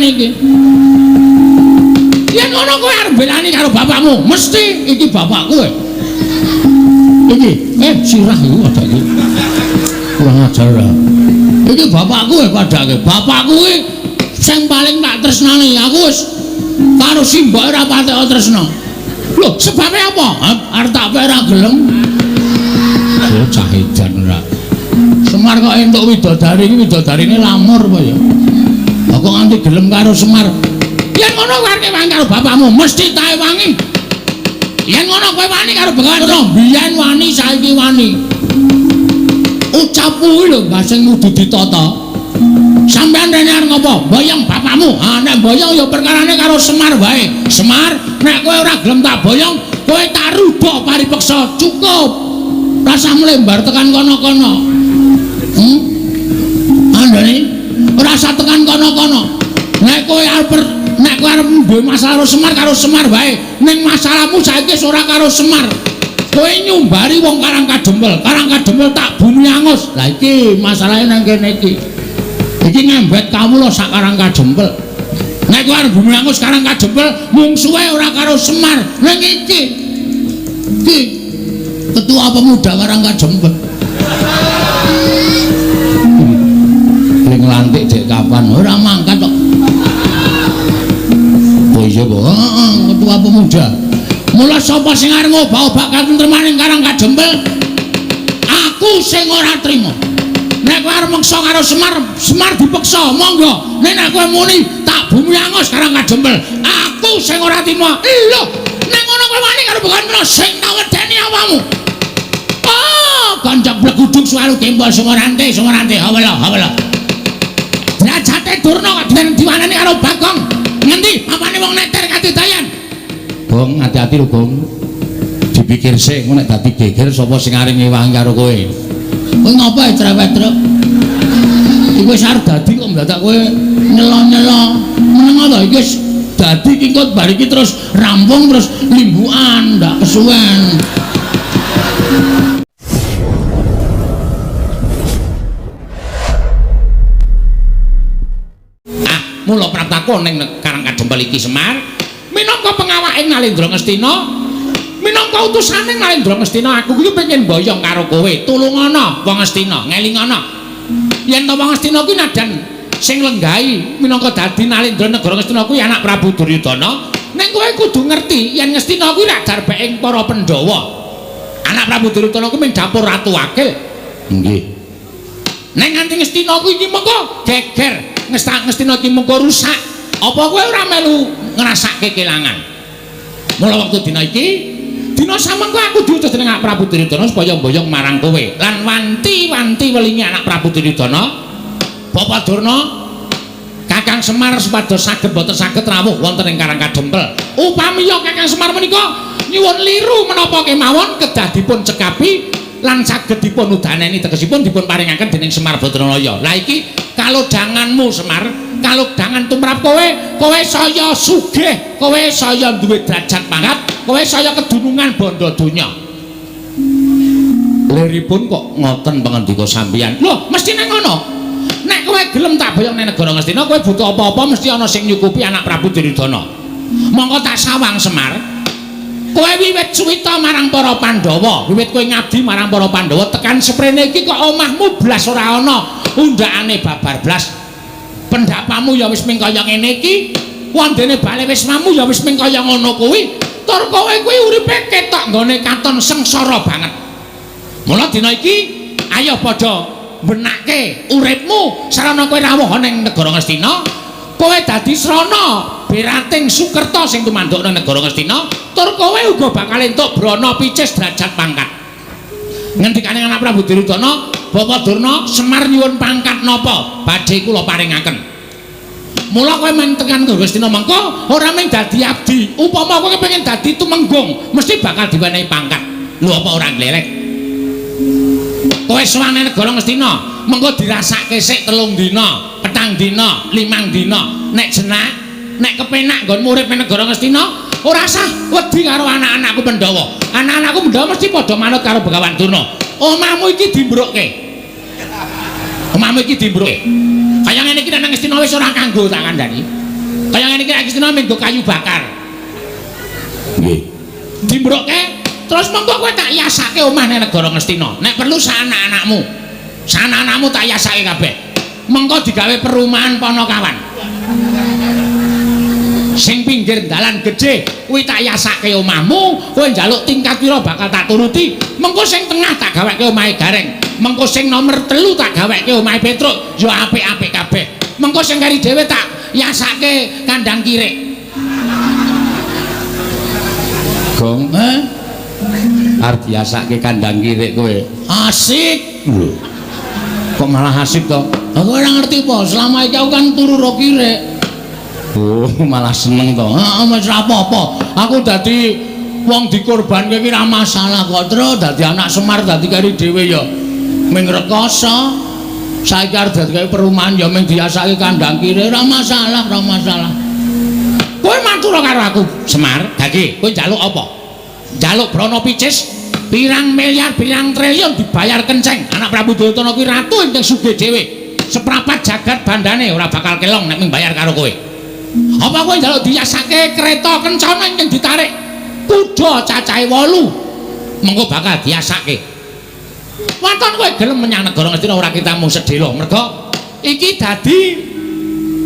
perkarane iki. Yen ngono kowe arep belani karo bapakmu, mesti iki bapakku kowe. Iki, sirah iki padake. Kurang ajar. Iki bapakku kowe padake. Bapakku kuwi sing paling tak tresnani. Aku wis karo simbok ora patek tresna. Lho, sebabe apa? Arep tak ora gelem. Cah edan ora. Semar kok entuk widodari iki widodarine lamur apa ya? Kok nganti gelem karo Semar. Yen ngono kowe arep wani karo bapakmu, mesti tae wangi. Yen ngono kowe wani karo Begawan Durna, biyen wani saiki wani. Ucapmu kuwi lho sing kudu ditata. Sampeyan rene arep ngopo? Boyong bapakmu. Ah nek boyong ya perkarane karo Semar wae. Semar, nek kowe ora gelem tak boyong, kowe tak rubok paripeksa. Cukup. Rasa mlembar tekan kono-kono. Andane ora usah tekan kono-kono. Nek kowe arep duwe masalah karo Semar wae. Ning masalahmu saiki ora karo Semar. Kowe nyumbari wong Karang Kadempel. Karang Kadempel tak bumi angus. Lah iki masalahe nang kene iki. Iki ngembet kamu lho sak Karang Kadempel. Nek kowe arep bumi angus Karang Kadempel mungsuhe ora karo Semar. Ning iki ketua pemuda Karang Kadempel. Ning lantik dek kapan ora mangkat kok. Oh iya kok, ketua pemuda. Mula sapa sing arep ngobah-obah katentremaning Karang Kadempel? Aku sing ora trima. Nek kowe arep meksa karo Semar, Semar dipeksa, monggo. Nek kowe muni tak bumi angus Karang Kadempel, aku sing ora trima. Lho, nek ngono kowe wani karo Begawan Durna sing tak wedeni awamu. Kanca blegudung suwaru kempol sumorante, hawala. Derajate Durna kadene diwanani karo Bagong. Ngendi apane wong neter kadidayan? Gong, hati-hati lho, Gong. Dipikir sik, nek dadi geger sapa sing arep ngewangi karo kowe. Kowe ngapa cerewet truk? Iki wis arep dadi kok mendadak kowe nyelo-nyelo. Meneng ta iki wis dadi kingkot bar iki terus rampung terus limbukan, ndak kesuwen. Mula praptakon ning Karang Kadempel iki Semar minangka pengawake Nalendra Ngastina, minangka utusane Nalendra Ngastina, aku kuwi pengen boyong karo kowe. Tulungana wong Ngastina, ngelingana. Yen to wong Ngastina kuwi nadan sing lenggahi minangka dadi Nalendra Negara Ngastina kuwi anak Prabu Duryudana, ning kowe kudu ngerti yen Ngastina kuwi rak darbeke para Pandhawa. Anak Prabu Duryudana kuwi mung dapur Ratu Wakil. Nggih. Ning nganti Ngastina kuwi iki mengko geger. Ngastina iki mengko rusak. Apa kowe ora melu ngrasake kelangan? Mula wektu dina iki, dina samengko aku diutus dening anak Prabu Duryudana supaya mboyong marang kowe lan wanti-wanti welingi anak Prabu Duryudana, Bapak Durna, Kakang Semar supados saged boten saged rawuh wonten ing Karang Kadempel. Upamiya Kakang Semar menika nyuwun liru menapa kemawon kedah dipun cekapi lan saged dipun udaneni tegesipun dipun paringaken dening Semar Badranaya. Lah iki kalodhanganmu Semar, kalodhangan tumrap kowe saya sugih, kowe saya duwe derajat pangkat, kowe saya kedunungan bondo donya. Liripun kok ngoten pangandika sampeyan. Lho, mesti nek ngono. Nek kowe gelem tak boyong ning negara Ngastina, kowe butuh apa-apa mesti ana sing nyukupi anak Prabu Duryudana. Monggo tak sawang Semar. Kowe wiwit suwita marang para Pandhawa, wiwit kowe ngabdi marang para Pandhawa tekan sprene iki kok omahmu blas ora ana undakane babar blas. Pendapamu ya wis ming kaya ngene iki, wondene bale wismamu ya wis ming kaya ngono kuwi. Tur kowe kuwi uripe ketok nggone katon sengsara banget. Mula dina iki ayo padha benake uripmu sarana kowe rawuh ning negara Ngastina. Kowe dadi srana Berating Sukerta sing tumanduk nang negara Ngastina, tur kowe uga bakal entuk brana picis derajat pangkat. Ngendikane anak Prabu Duryudana, Bapak Durna, Semar nyuwun pangkat napa? Badhe kula paringaken. Mula kowe men tekan Ngastina mengko ora mung dadi abdi, upama kowe pengen dadi tumenggung, mesti bakal diwenehi pangkat. Lho apa ora glelek? Kowe sowane negara Ngastina, mengko dirasake sik 3 dina, 4 dina, 5 dina. Nek jenak, nek kepenak nggon urip ning negara Ngastina, ora usah wedi karo anak-anakku Pandhawa. Anak-anakku Pandhawa mesti padha manut karo Begawan Durna. Omahmu iki dimbrukke. Omahmu iki dimbrukke. Kaya ngene iki nang Ngastina wis ora kanggo tak kandhani. Kaya ngene iki Astina minggo kayu bakar. Nggih. Dimbrokke terus mengko kowe tak yasake omah ning negara Ngastina. Nek perlu sanak-anakmu. Sanak-anakmu tak yasake kabeh. Mengko digawe perumahan Ponokawan. Sing pinggir dalan gedhe kuwi tak yasake omahmu, kowe njaluk tingkat pira bakal tak turuti. Mengko sing tengah tak gaweke omahe Gareng. Mengko sing nomor 3 tak gaweke omahe Petruk, ya apik-apik kabeh. Mengko sing kari dhewe tak yasake kandang kirik. Gong, arep yasake kandang kirik kowe. Asik. Lho. Kok malah asik to? Aku ora ngerti po, selama iki aku kan turu ro kirik. Oh, malah seneng to. Heeh, wis ora apa-apa. Aku dadi wong dikorbanke iki ra masalah kok, Tru. Dadi anak Semar dadi kari dhewe ya ming rekoso. Saiki arep dadi perumahan ya ming diasake kandang kiri, ora masalah, ora masalah. Kowe matur karo aku, Semar. Dadi kowe njaluk apa? Njaluk Brana Picis pirang miliar, pirang triliun dibayar kenceng. Anak Prabu Duryudana kuwi ratu ing sugih dhewe. Seprapat jagat bandane ora bakal kelong nek ming bayar karo kowe. Apa kowe njaluk diasake kereta kencana ing ditarik kuda cacahe 8. Mengko bakal diasake. Waton kowe gelem menyang negara Ngastina ora kita mung sedhela. Merga iki dadi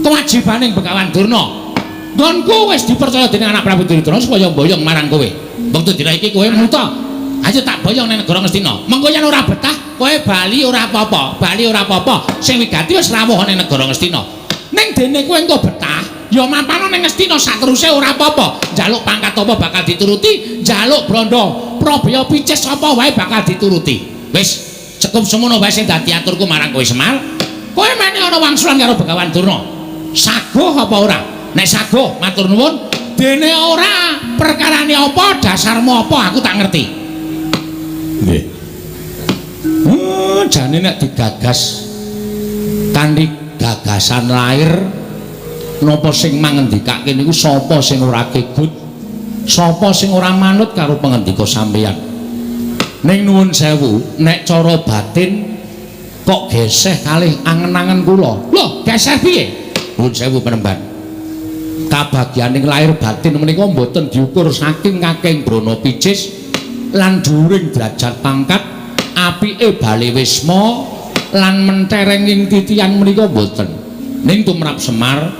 kewajibaning Begawan Durna. Nggonku wis dipercaya dening anak Prabu Duryudana supaya mboyong marang kowe. Wektu dina iki kowe muta. Ayo tak boyong ning negara Ngastina. Mengko yen ora betah, kowe bali ora apa-apa. Bali ora apa-apa. Sing wigati wis rawuh ning negara Ngastina. Ning dene kowe engko betah, ya mampano ning Ngastina sateruse ora apa-apa. Njaluk pangkat apa bakal dituruti, njaluk Branda Prabaya Picis apa wae bakal dituruti. Wis cukup semono wae sing dadi aturku marang kowe Semar. Kowe meneh ana wangsulan karo Begawan Durna. Saguh apa ora? Nek saguh, matur nuwun. Dene ora perkarane apa, dasarmu apa aku tak ngerti. Nggih. Jane nek digagas kanthi gagasan lair napa sing mangendikake niku sapa sing ora kegut, sapa sing ora manut karo pangendika sampeyan. Ning nuwun sewu, nek cara batin kok geseh kalih angen-angen kula. Lho, geseh piye? Nuwun sewu penemban. Kabagyaning lair batin menika mboten diukur saking kakeng Brana Picis lan dhuwuring derajat pangkat, apike bali wisma lan menterenging titian menika mboten. Ning tumrap Semar,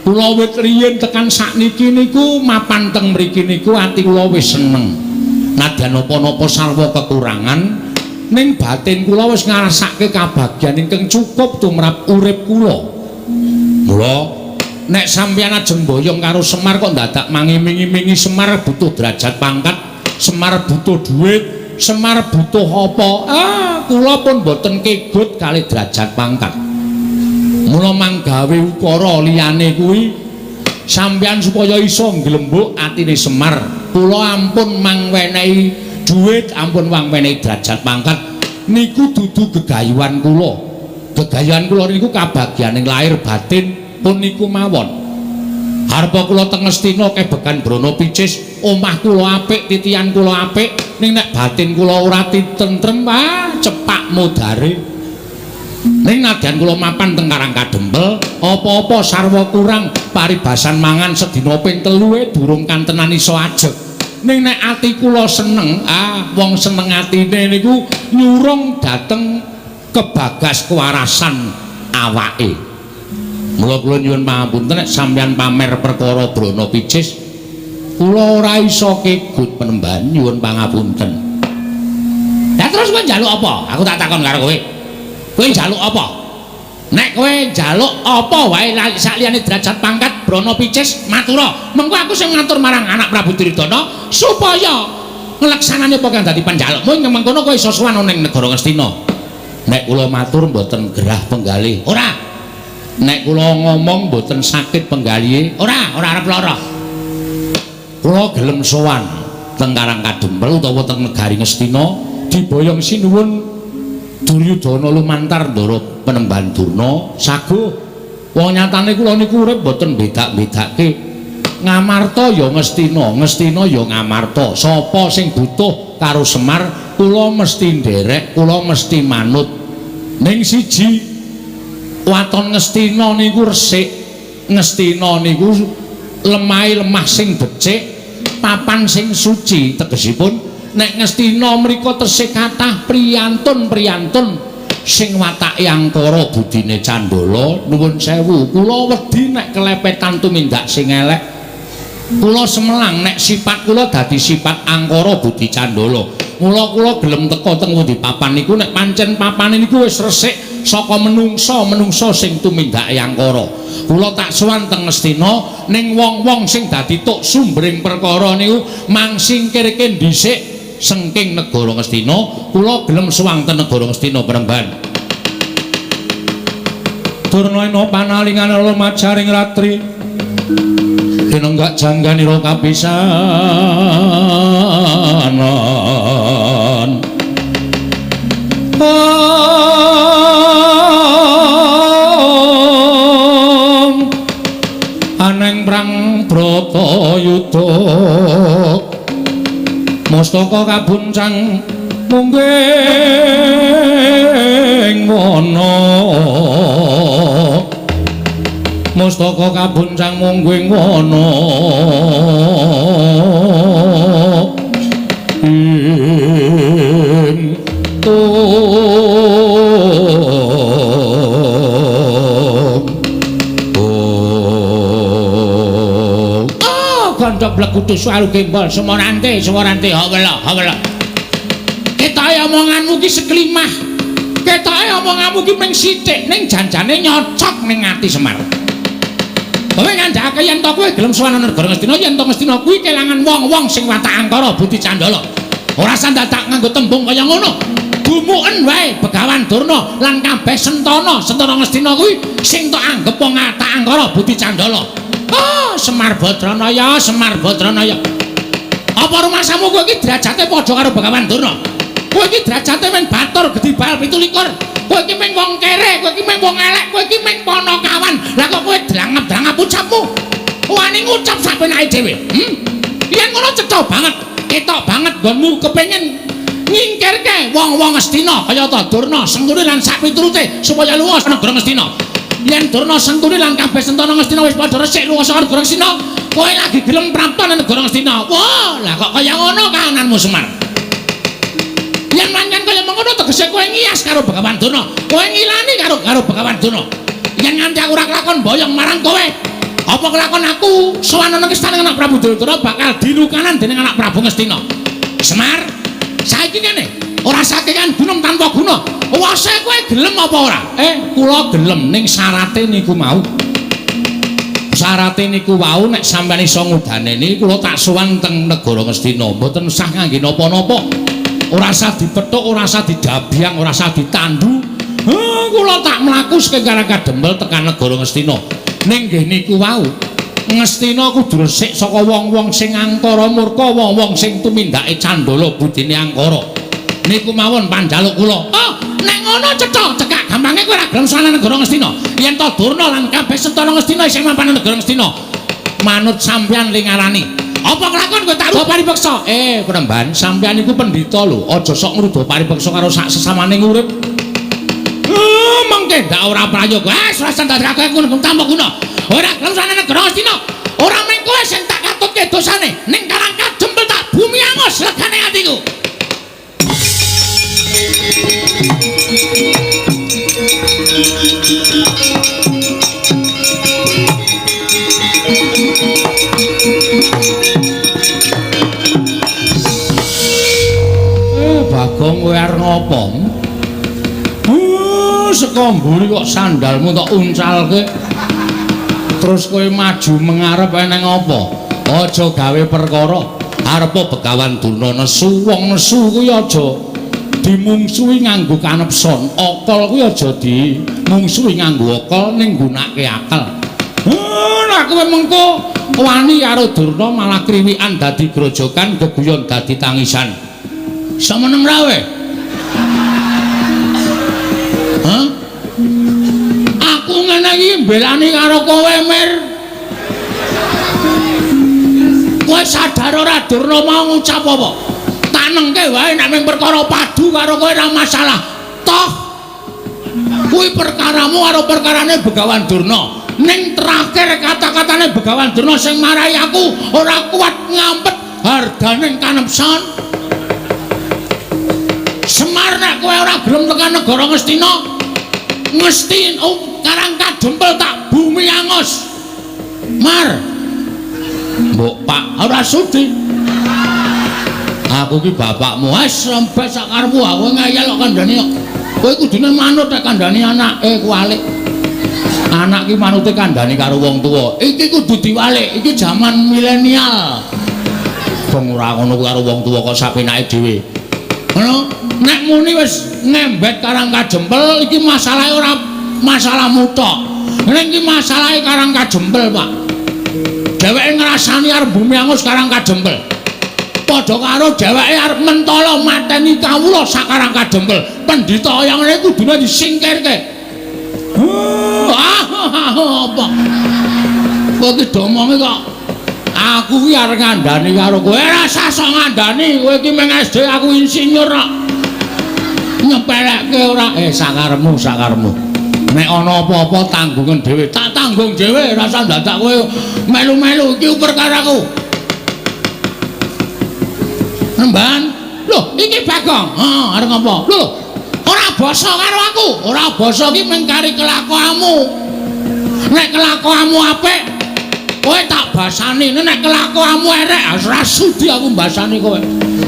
kula wit riyin tekan sakniki niku mapan teng mriki niku ati kula wis seneng. Nadyan napa-napa sarwa kekurangan, ning batin kula wis ngrasake kabagyan ingkang cukup tumrap urip kula. Mula nek sampeyan ajeng boyong karo Semar kok dadak mangiming-imingi Semar butuh derajat pangkat, Semar butuh duit, Semar butuh apa? Kula pun boten kegut kali derajat pangkat. Mula manggawe ukara liyane kuwi sampeyan supaya iso nglembuk atine Semar. Kula ampun mangwenehi duit, ampun mangwenehi derajat pangkat. Niku dudu gegayuhan kula. Gegayuhan kula niku kabagyaning lair batin pun niku mawon. Harpa kula teng Ngastina kebekan Brana Picis, omah kula apik, titian kula apik, ning nek batin kula ora tentrem, cepak modare. Ning nadyan kula mapan teng Karangkadempel, apa-apa sarwa kurang, paribasan mangan sedina ping 3 durung kantenan iso ajeg. Ning nek ati kula seneng, wong seneng atine niku nyurung dateng kebagas kewarasan awake. Mula kula nyuwun pangapunten nek sampeyan pamer perkara Brana Picis, kula ora iso kegut penemban, nyuwun pangapunten. Lah terus kowe njaluk apa? Aku tak takon karo kowe. Kowe njaluk apa? Nek kowe njaluk apa wae sakliyane derajat pangkat Brana Picis, matura. Mengko aku sing ngatur marang anak Prabu Duryudana supaya ngleksanane apa kang dadi panjalukmu ing mengkono kowe iso sowan ning negara Ngastina. Nek kula matur mboten gerah penggalih. Ora. Nek kula ngomong mboten sakit penggalihe, ora arep lara. Kula gelem sowan teng Karangkadempel utawa teng negari Ngastina diboyong sinuwun Duryudana lumantar ndara penemban Durna saguh. Wong nyatane kula niku urip mboten bedak-bedake. Ngamarta ya Ngastina, Ngastina ya Ngamarta. Sapa sing butuh karo Semar, kula mesti nderek, kula mesti manut. Ning siji waton Ngastina niku resik, Ngastina niku lemah sing becik, papan sing suci tegesipun nek Ngastina mriku tesih kathah priyantun sing watake angkara budine Candala. Nuwun sewu, kula wedi nek kelepetan tumindak sing elek. Kula semelang nek sifat kula dadi sifat angkara budi Candala. Mula kula gelem teka teng pundi papan niku nek pancen papane niku wis resik saka menungsa sing tumindake angkara. Kula tak sowan teng Ngastina ning wong-wong sing dadi tuk sumbering perkara niku mangsingkirke dhisik sengking negara Ngastina. Kula gelem sowan teng negara Ngastina Premban. Durna panalingan lumajaring ratri dinenggak jangganira kapisanan. Aneng prang Bratayuda mustaka kabuncang mungging wana, mustaka kabuncang mungging wana kandha blekutu suaru gembol semorante hawela ketoke omonganmu ki seklimah, ketoke omonganmu ki mung sithik ning janjane nyocok ning ati Semar. Kowe ngandhake yen to kowe gelem sowan negara Ngastina, yen to Ngastina kuwi kelangan wong-wong sing watak angkara budi Candala. Ora sandadak nganggo tembung kaya ngono. Gumuken wae Begawan Durna lan kabeh Sentana Ngastina kuwi sing tok anggap wong watak angkara budi Candala. Oh, Semar Badranaya. Apa rumasamu kowe iki derajate padha karo Begawan Durna? Kowe iki derajate men batur gedhi bal 17. Kowe iki mung wong kere, kowe iki mung wong elek, kowe iki mung ponokawan. Lah kok kowe drangep-drangep ucapmu? Wani ngucap sapenake dhewe. Yen ngono cetha banget, ketok banget nggonmu kepengin nyingkirke wong-wong Ngastina kaya ta Durna, Sentuni lan sak piturute supaya lunga saka negara Ngastina. Yen Durna, Sentuni lan kabeh Sentana Ngastina wis padha resik lunga saka negara Ngastina, kowe lagi gelem prapta nang negara Ngastina. Wah, lah kok kaya ngono kahananmu Semar. Yen pancen kaya mengkono tegese kowe ngiyas karo Begawan Durna, kowe ngilani karo Begawan Durna. Yen nganti aku ora kelakon boyong marang kowe, apa kelakon aku sowan nang istana anak Prabu Duryudana bakal dilukanan dening anak Prabu Ngastina. Semar, saiki kene ora sakekan gunung tanpa guna. Wase kowe gelem apa ora? Kula gelem ning syarate niku mau. Syarate niku wau nek sampeyan iso ngudaneni kula tak sowan teng negara Ngastina, mboten usah ngangge napa-napa. Ora usah dipethuk, ora usah didabyang, ora usah ditandu. Kula tak mlaku sekengkara kadempel tekan negara Ngastina. Ning nggih niku wau Ngastina kudu resik saka wong-wong sing angkara murka, wong-wong sing tumindake Candala budine angkara. Niku mawon panjaluk kula. Oh, nek ngono cetha cekak gampange kowe ora gelem sowan negara Ngastina. Yen to Durna lan kabeh Sentana Ngastina isih mapan negara Ngastina, manut sampeyan lingarani. Apa kelakon kowe tak rubah paripeksa? Premban, sampeyan iku pendhita lho, aja sok ngrudo paripeksa karo sak sesamane urip. Mengke ndak ora prayoga. Ora sandhake ngono tanpa guna. Ora gelem sowan negara Ngastina. Ora mung kowe sing tak katutke dosane, ning karang kadempel tak bumi angus legane atiku. Bagong kowe arep ngopo? Saka mburi kok sandalmu tok uncalke. Terus kowe maju mengarep eneng apa? Aja gawe perkara arepa Begawan Durna nesu. Wong nesu kuwi aja dimungsuhi nganggo kanepson. Okol kuwi aja dimungsuhi nganggo okol ning nggunakake akal. Lah kowe mengko wani karo Durna malah kriwikan dadi grojokan, geguyon dadi tangisan. Semeneng rawe. Aku ngene iki mbelani karo kowe, Mir. Kowe sadar ora Durna mau ngucap apa? Tak nengke wae nek mung perkara padu karo kowe ora masalah. Toh kuwi perkaramu karo perkarane Begawan Durna. ning terakhir kata-katane Begawan Durna sing marahi aku ora kuat ngampet harganing kanepsan. Semar nek kowe ora gelem tekan negara Ngastina, Ngastina Karangkajempel tak bumi angus. Mar. Mbok Pak ora sudi. Aku ki bapakmu wis sampe sakarepmu aku ngayal kok kandhani kok. Kowe kudune manut nek kandhani anake kuwalik. Anak ki manute kandhani karo wong tuwa. Iki kudu diwalik. Iki jaman milenial. Wong ora ngono karo wong tuwa kok sapenake dhewe. Ngono, nek muni wis ngembet Karangkajempel iki masalahe ora masalahmu tok. Ning iki masalahe Karangkajempel, Pak. Dheweke ngrasani arep bumi angus Karangkajempel. Padha karo dheweke arep mentala mateni kawula sak Karangkajempel. Pendhita yang ngene kudune disingkirke. Apa? Kowe iki domonge kok aku ki arep ngandani karo kowe. Ora sasa ngandani, kowe iki meng SD aku insinyur kok. Nyepelekke ora sakarepmu. Nek ana apa-apa tanggungan dhewe, tak tanggung dhewe, ora usah dadak kowe melu-melu iki perkaraku. Nemban, lho iki Bagong. Arep ngopo? Lho, ora basa karo aku. Ora basa iki mung kari kelakuanmu. Nek kelakuanmu apik, kowe tak basani. Nek kelakuanmu elek, ora sudi aku mbasani kowe.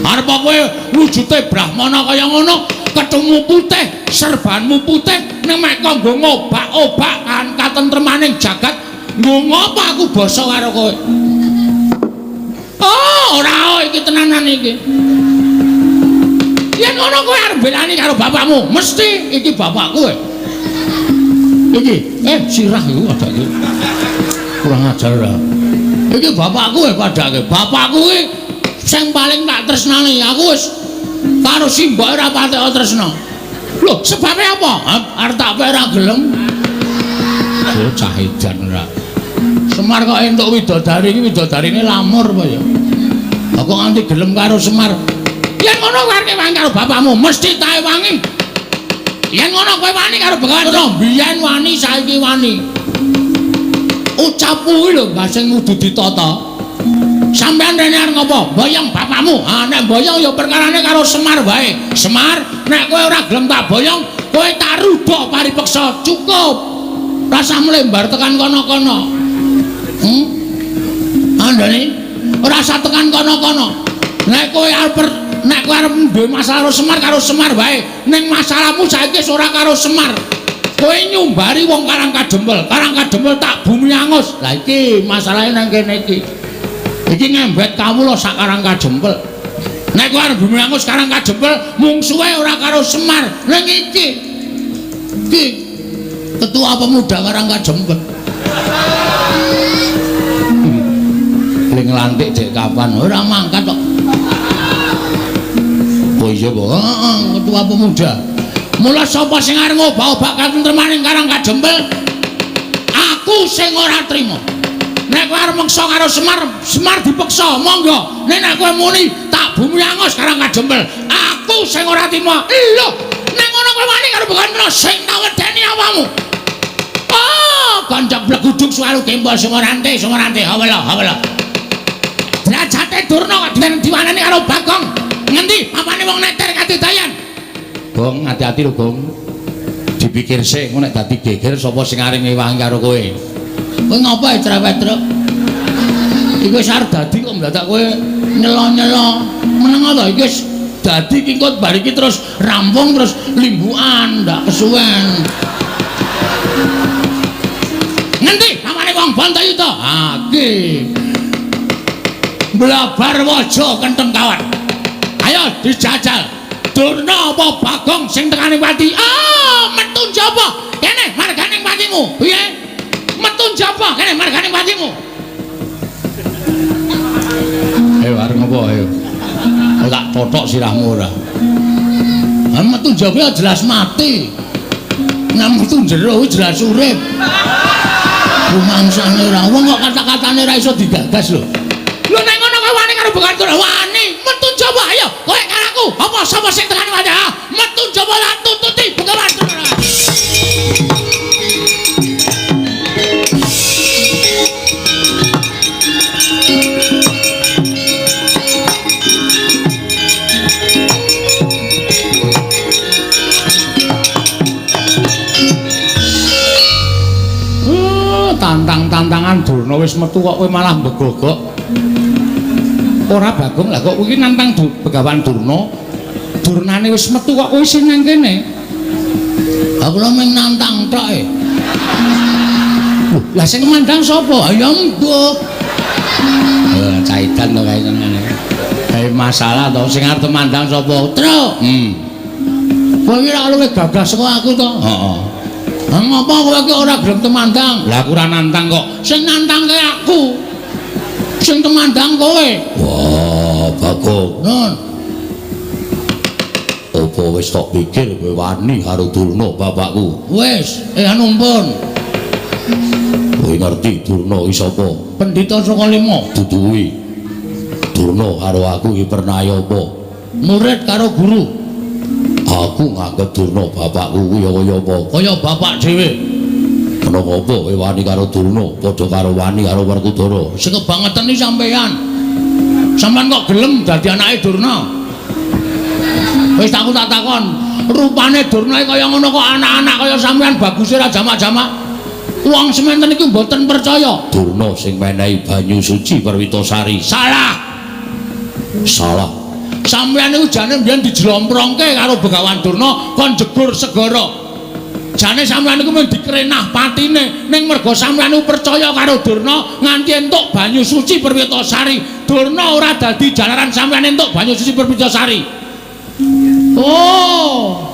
Arep kowe wujude brahmana kaya ngono, ketemu putih, serbanmu putih, nek mek kanggo ngobak-obak kan katentremaning jagat, nggo apa aku basa karo kowe? Ora iki tenanan iki. Yen ngono kowe arep belani karo bapakmu, mesti iki bapakku kowe. Iki, sirah iku padake. Kurang ajar ora. Iki bapakku kowe padake. Bapakku iki sing paling tak tresnani. Aku wis karo simbok ora patek tresna. Lho, sebabe apa? Arep tak ora gelem. Cah edan ora. Semar kok entuk widodari iki widodarine lamur apa ya? Aku nganti gelem karo Semar. Yen ngono kowe arep wangi karo bapakmu, mesti tae wangi. Yen ngono kowe wani karo Begawan Durna, biyen wani saiki wani. Ucapku kuwi lho sing kudu ditata. Sampeyan rene arep ngopo? Boyong bapakmu. Nek boyong ya perkarane karo Semar wae. Semar, nek kowe ora gelem tak boyong, kowe tak rubok paripeksa. Cukup. Rasa mlembar tekan kono-kono. Andane ora usah tekan kono-kono. Nek kowe arep duwe masalah karo Semar wae. Ning masalahmu saiki ora karo Semar. Kowe nyumbari wong Karangkajempel. Karangkajempel tak bumi angus. Lah iki masalahe nang kene iki. Iki ngembet kawula sak Karangkajempel. Nek kowe arep bumi angus Karangkajempel, mungsuhe ora karo Semar. Ning iki ketua pemuda Karangkajempel. Ling lantik dek kapan ora mangkat kok. Oh iya, ketua pemuda. Mula sapa sing arep ngobak-obak katentremaning Karangkajempel? Aku sing ora trima. Nek kowe arep meksa karo Semar, Semar dipeksa, monggo. Nek kowe muni tak bumi angus Karangkajempel, aku sing ora trima. Lho, nek ngono kowe wani karo Begawan Durna sing tak wedeni awakmu. Kancak bleguduk suaru kembal sumorante. Hawala. Derajate Durna kok diwaneni karo Bagong. Ngendi apane wong neter kadidayan? Gong, hati-hati lho, Gong. Dipikir sik, nek dadi geger sapa sing arep ngewangi karo kowe. Kowe ngopo cerewet truk? Iki wis arep dadi kok mendadak kowe nyelo-nyelo. Meneng to iki wis dadi kingkut bar iki terus rampung terus limbukan ndak kesuwen. Ngendi namane wong Bantayuda? Iki. Blabar waja kenteng kawan. Ayo dijajal. Durna apa Bagong sing tekani pati? Metu njaba. Kene marganing patimu. Piye? Metu njaba kene marganing patimu. Arep ngopo ayo? Tak totok sirahmu ora. Metu njaba jelas mati. Nek metu jero jelas urip. Rumangsane ora wong kok kata-katane ora iso digagas lho. Lho nek ngono kowe wani karo Begawan Durna wani, metu njaba ayo. Kowe karo aku, apa sapa sing tekani wajah? Metu njaba lan tututi Begawan Durna. tantang-tantangan Durna wis metu kok kowe malah mbegogok. Ora Bagong, lah kok kowe iki nantang Begawan Durna. Durnane wis metu kok kowe sing nang kene. Aku lho mung nantang tok e. Lah sing mandang sapa? Ya mbok. Caitan to kae ngene. Kae masalah to sing arep mandang sapa? Truk. Kowe iki ora luwih gagah saka aku to? Heeh. Ngapa kowe iki ora gelem temandang? Lah aku ora nantang kok. Sing nantangke aku. Sing temandang kowe. Wah, Bagong. Nun. Apa wis tok pikir kowe wani karo Durna bapakku? Wis, anumpun. Kowe ngerti Durna iki sapa? Pendhita saka lima. Dudu kuwi. Durna karo aku iki pernah apa? Murid karo guru. Aku nganggep Durna bapakku kuwi kaya apa? Kaya bapak dhewe. Kenapa apa kowe wani karo Durna padha karo wani karo Werkudara? Sing kebangetan iki sampean. Sampeyan kok gelem dadi anake Durna? Wis aku tak takon, rupane Durna kaya ngono kok anak-anak kaya sampean baguse ra jamak-jamak. Wong sementen iki mboten percaya. Durna sing menehi banyu suci Perwitasari. Salah. Salah. Sampeyan niku jane mbiyen dijlomprongke karo Begawan Durna kon jegur segara. Jane sampeyan niku mung dikrenah patine ning mergo sampeyan niku percaya karo Durna nganti entuk banyu suci Perwitasari. Durna ora dadi jalaran sampeyan entuk banyu suci Perwitasari. Oh.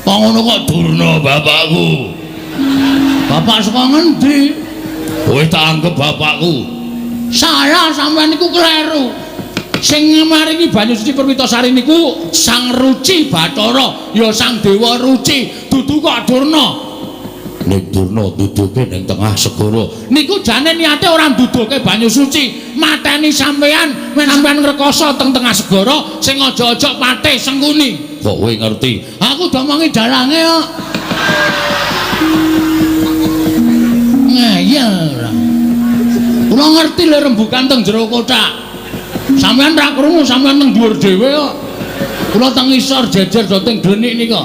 Kok ngono kok Durna bapakku. Bapak saka ngendi? Kowe tak anggap bapakku. Salah sampeyan niku kleru. Sing maringi banyu suci Perwitasari niku Sang Ruci Bathara, ya Sang Dewa Ruci, dudu kok Durna. Nek Durna duduke ning tengah segara. Niku jane niate ora nduduke banyu suci, mateni sampeyan, men sampeyan ngrekoso teng tengah segara sing aja-aja patih sengkuni. Kok kowe ngerti? Aku domongi dalange kok. Ngeyel ora. Kula ngerti le rembugan teng jero kotak. Sampeyan ra krungu, sampeyan teng dhuwur dhewe kok. Kula teng isor jejer do teng glenik nika.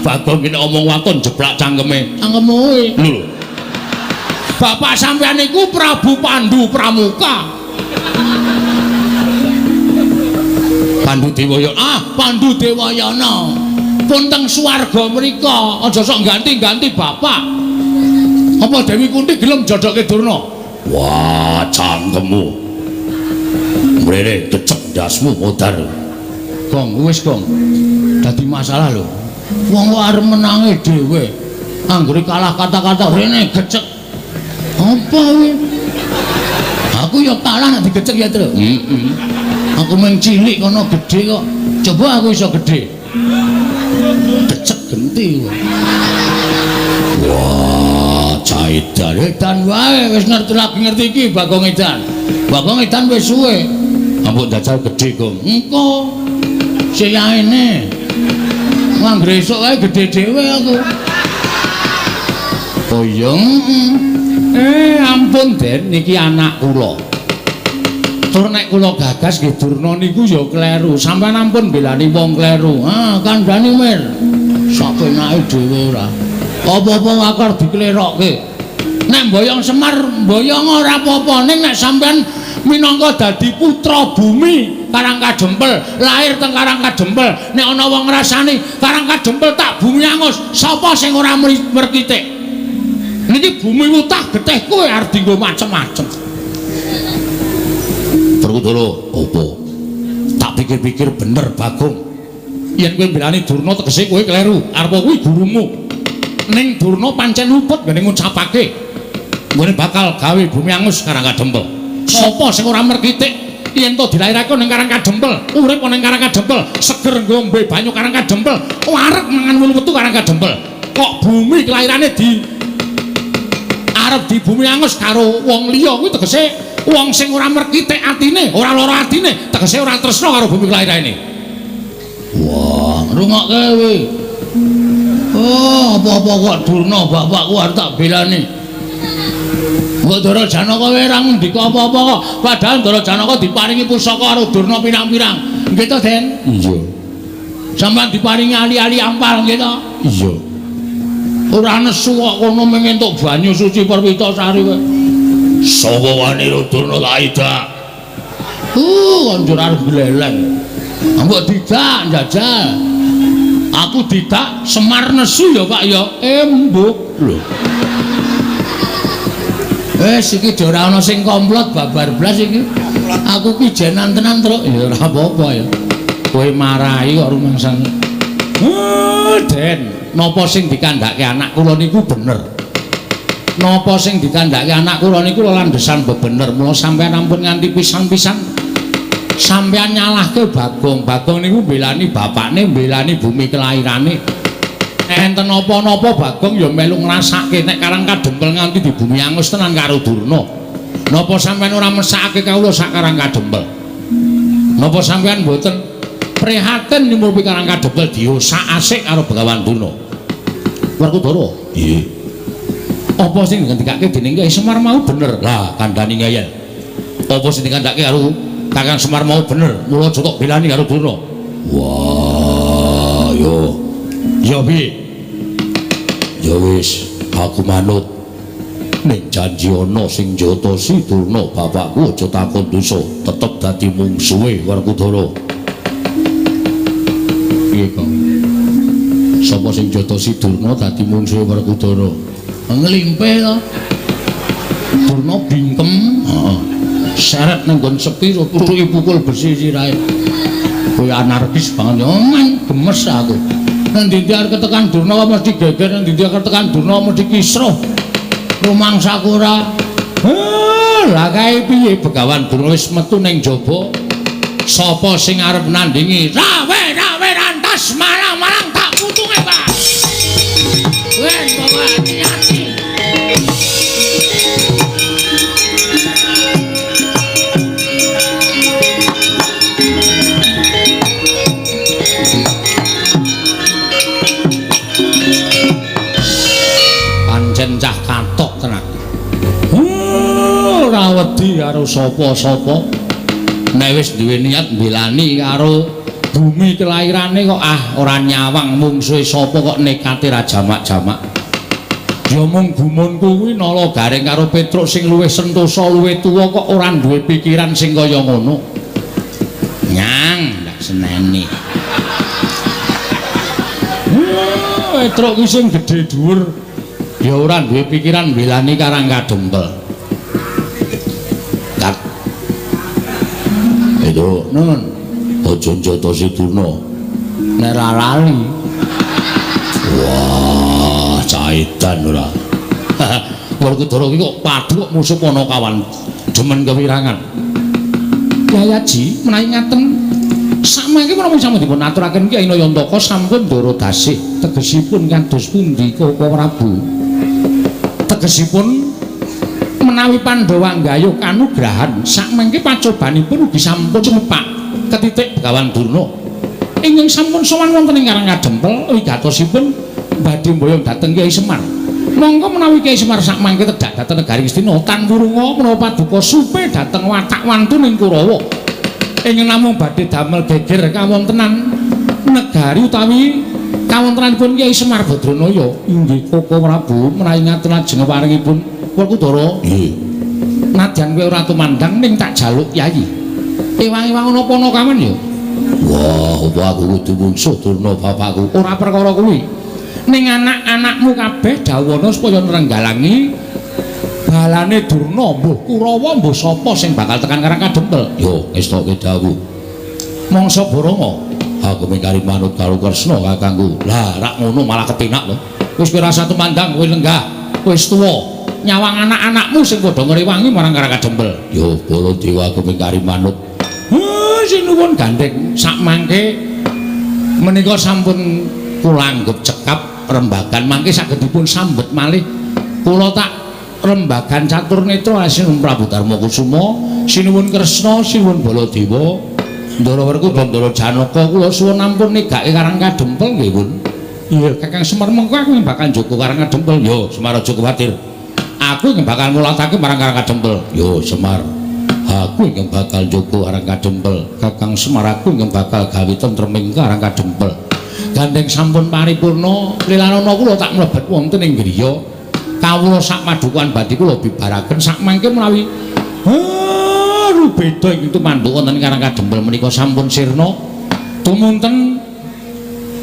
Bagong iki omong wakon jeblak cangkeme. Cangkem kowe. Lho. Bapak sampeyan niku Prabu Pandu Pramuka. Pandu Dewayana. Pandu Dewayana. Pun teng swarga mriku aja sok ganti-ganti bapak. Apa Dewi Kunti gelem jodoke Durna? Wah, cangkemmu. Mrene kecek ndasmu modar. Gong, wis Gong. Dadi masalah lho. Wong kok arep menangi dhewe. Anggere kalah kata-kata rene gecek. Apa kuwi? Aku ya kalah nek digecek ya, Tru. Aku mung cilik kono gedhe kok. Coba aku iso gedhe. Gecek genti. Wah, edan wae wis ngerti iki Bagong Edan. Bagong Edan wis suwe. Ampun dajal gedhe, Gong. Engko siyaene. Anggere esuk wae gedhe dhewe aku. Oh iya. Ampun Den, niki anak kula. Tur nek kula gagas nggih Durna niku ya kleru. Sampeyan ampun belani wong kleru. Kandhane mir. Sapenake dhewe ora. Apa-apa wakar diklerokke. Nek mboyong Semar, mboyong ora apa-apa. Ning nek sampeyan minangka dadi putra bumi Karangkadempel, lahir teng Karangkadempel, nek ana wong ngrasani Karangkadempel tak bumi angus, sapa sing ora merkitik? Niki bumi utah getih kowe arep dienggo macem-macem. Werkudara, apa? Tak pikir-pikir bener Bagong. Yen kowe mbelani Durna tegese kowe kleru. Arep kuwi gurumu. Ning Durna pancen luput ngene ngucapake. Ngene bakal gawe bumi angus Karangkadempel. Sapa sing ora merkitik yen to dilairake ning Karangkadempel, urip ning Karangkadempel, seger ngombe banyu Karangkadempel, arep mangan wulu-wetu Karangkadempel. Kok bumi kelahirane arep di bumi angus karo wong liya kuwi tegese wong sing ora merkitik atine, ora lara atine, tegese ora tresna karo bumi kelahirane. Wah, ngrungokke kowe. Oh, apa-apa kok Durna bapakku arep tak belani. Kok Ndara Janaka kowe ora ngendika apa-apa kok. Padahal Ndara Janaka diparingi pusaka karo Durna pirang-pirang. Nggih to, Den? Iya. Sampeyan diparingi ali-ali ampal nggih to? Iya. Ora nesu kok kono mung entuk banyu suci Perwitasari kowe. Sapa wani Durna Laida? Kanjur arep gleleng. Mbok didak njajal. Aku didak Semar nesu ya Pak ya. Embuk lho. Wes iki ora ana sing komplot babar blas iki. Aku ki jenan tenan truk ya ora apa-apa ya. Kowe marahi kok rumangsan. Den, napa sing dikandhake anak kula niku bener. Napa sing dikandhake anak kula niku landesan bebener. Mula sampeyan ampun nganti pisan-pisan sampeyan nyalahke Bagong. Bagong niku mbelani bapakne, mbelani bumi kelairane. Enten napa-napa Bagong ya melu ngrasake nek Karang Kadempel nganti di bumi angus tenan karo Durna. Napa sampeyan ora mesakake kawula sak Karang Kadempel? Napa sampeyan mboten prihatin nimulpi Karang Kadempel diosak asik karo Begawan Durna? Werkudara. Nggih. Apa sing ngendikake dening Kyai Semar mau bener? Lah, kandhani Yayan. Apa sing dikandhake karo Kakang Semar mau bener? Mula aja tok belani karo Durna. Wah, yo. Ya piye? Ya wis, aku manut. Ning janji ana sing njotosi Durna bapakku aja takon dosa, tetep dadi mungsuhe Werkudara. Piye kok? Sapa sing njotosi Durna dadi mungsuhe Werkudara? Nglimpe to. Durna bingkem, heeh. Seret nang nggon sepi tutuki pukul besi sirahe. Kowe anarkis banget yo, gemes aku. Nang ndi arep ketekan Durna mesti geger, nang ndi arep ketekan Durna mesti kisruh. Rumangsaku ora. Lah kae piye Begawan Durna wis metu ning jaba. Sapa sing arep nandingi? Rawe rantas marang-marang tak putunge, Pak. Wes bapak hati-hati. Cah katok tenan. Ora wedi karo sapa-sapa. Nek wis duwe niat mbelani karo bumi kelairane kok ora nyawang mungsuhe sapa kok nekate ra jamak-jamak. Ya mung gumun kuwi nala garing karo Petruk sing luwih sentosa luwih tuwa kok ora duwe pikiran sing kaya ngono. Nyang ndak seneni. Petruk ki sing gedhe dhuwur ya ora duwe pikiran mbelani Karang Kadempel. Kat. Itu nun aja njotosi Durna. Nek ra lali. Wah, caitan ora. Werkudara iki kok padhu kok musuh Panakawan demen kewirangan. Yayaji menawi ngaten samangke menapa sampun dipun aturaken Kyai Nayantaka sampun ndara dasih tegesipun kados pundi Koko Prabu? Tegesipun menawi Pandhawa nggayuh kanugrahan sakmengke pacobanipun ugi sampun cepak ketitik Begawan Durna ingkang sampun sowan wonten ing Karang Kadempel wigatosipun badhe mboyong dhateng Kyai Semar. Monggo menawi Kyai Semar sakmengke tedhak dhateng negari Ngastina tan wurunga menapa paduka supe dhateng watak wantuning Kurawa ingkang namung badhe damel geger kawontenan negari utawi kawontenanipun Kyai Semar Badranaya. Inggih Koko Prabu menawi ngaten ajeng paringipun Werkudara. Nggih. Nadyan kowe ora tumandang ning tak jaluk Kyai. Ewang-ewang ana Panakawan ya. Wah, apa aku kudu mungsuh Durna bapakku. Ora perkara kuwi. Ning anak-anakmu kabeh dawana supaya nrenggalangi balane Durna, mbuh Kurawa, mbuh sapa sing bakal tekan Karang Kadempel. Yo, estoke dawuh. Mangsa Barama aku mingkari manut karo Kresna kakangku. Lah rak ngono malah ketinak lho. Wis kowe rasa tumandang kowe lenggah. Wis tuwa. Nyawang anak-anakmu sing padha ngrewangi marang Karang Kadempel. Yo Baladewa aku mingkari manut. Sinuwun gandeng sakmangke menika sampun kula anggep cekap rembagan mangke saged dipun sambet malih. Kula tak rembagan catur netra Sinuwun Prabu Darmakusuma, sinuwun Kresna, sinuwun Baladewa. Ndara Werkudara Ndara Janaka kula suwun ampun negake Karang Kadempel nggih pun. Iya Kakang Semar mengko aku bakal njogo Karang Kadempel. Yo Semar aja kuwatir. Aku yang bakal ngulatake marang Karang Kadempel. Yo Semar. Aku yang bakal njogo Karang Kadempel. Kakang Semar aku yang bakal gawe tentreming Karang Kadempel. Gandeng sampun paripurna, lilanana kula tak mlebet wonten ing griya. Kawula sak padukan badhe kula bibaraken sak mangke menawi beda ing tumanduk wonten Karang Kadempel menika sampun sirna. Tumunten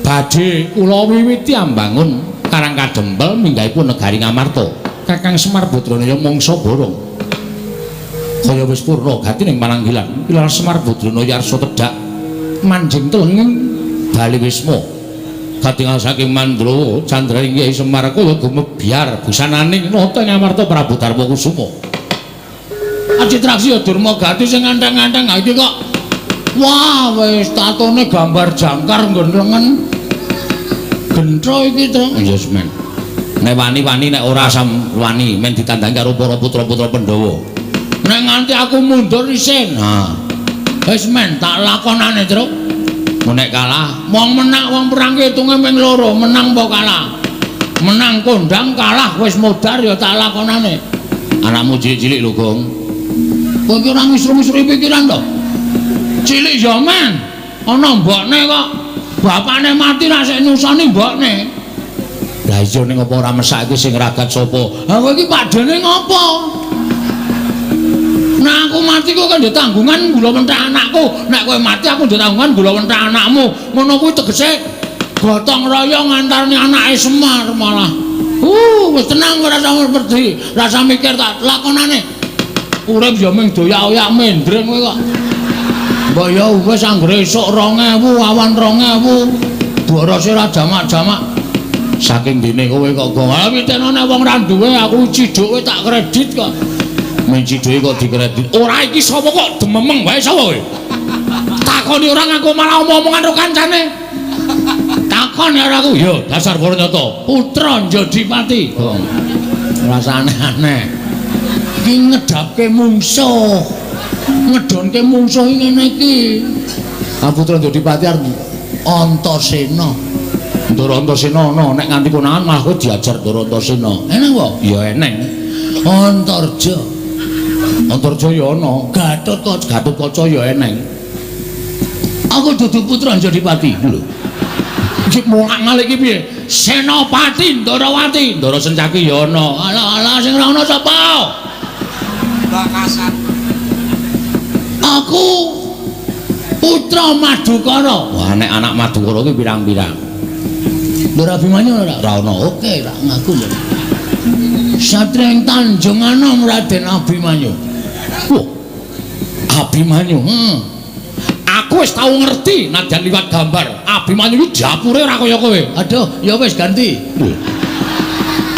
badhe kula wiwiti ambangun Karang Kadempel minggahipun negari Ngamarta. Kakang Semar Badranaya mangsa borong. Kaya wis purna gati ning Pananggilan. Pilar Semar Badranaya arsa tedhak manjing telenging bali wisma. Katingal saking Mandrawa candraning Kyai Semar kaya gumebyar busananing nata Ngamarta Prabu Darma Kusuma. Acitraksi Durma Gati sing nganteng-nganteng ha iki kok wah wis tatone gambar jangkar nggon lengen. Gentro iki to. Yes men. Nek wani-wani nek ora asam wani men ditandhangi karo para putra-putra Pandhawa. Nek nganti aku mundur isin. Nah. Wis men tak lakonane, Truk. Nek kalah, wong menang wong perang hitunge ming loro, menang apa kalah? Menang kondang kalah wis modar ya tak lakonane. Anakmu cilik-cilik lho, Gong. Kowe iki ora ngisru-ngisru pikiran to? Cilik ya men. Ana mbokne kok. Bapakne mati ra sik nyusoni mbokne. Lah iya ning apa ora mesake sing ragat sapa? Ha kowe iki padene ngopo? Nah aku mati kok kan tanggungan gula mentah anakku. Nek kowe mati aku tanggungan gula mentah anakmu. Ngono kuwi tegese gotong royong ngantarne anake Semar malah. Wis tenang ora usah perdi. Rasa mikir tak lakonane. Urip ya ming doyak-oyak mendring kowe kok. Mbok ya wis anggere esuk 2000, awan 2000. Borose ora jamak-jamak. Saking dene kowe kok go. Lah pitene wong ra duwe aku cidhuke tak kredit kok. Menciduke kok dikredit. Ora iki sapa kok dememeng wae sapa kowe? Takoni ora ngaku malah omong-omongan karo kancane. Takon ya aku, yo dasar Purnata, putra Njodipati. Rasane aneh. Iki ngedapke mungsuh. Ngedonke mungsuh ngene iki. Ah putra Njodipati arep Antasena. Ndara Antasena ana nek nganti konangan malah kowe diajar Ndara Antasena. Eneng kok? Ya eneng. Antarja. Antarja ya ana, Gatotkaca ya eneng. Aku dudu putra Njodipati lho. Iki mulak-malik iki piye? Senopati Ndarawati, Ndara Sencaki ya ana. Alah sing ora ana sapa? Bakasan. Aku putra Madukara. Wah nek anak Madukara iki pirang-pirang. Ndara Abimanyu ora ana. Oke, tak ngaku lho. Satreng Tanjung Anom Raden Abimanyu. Wah. Abimanyu. Aku wis tau ngerti nadyan liwat gambar. Abimanyu iki japure ora kaya kowe. Aduh, ya wis ganti.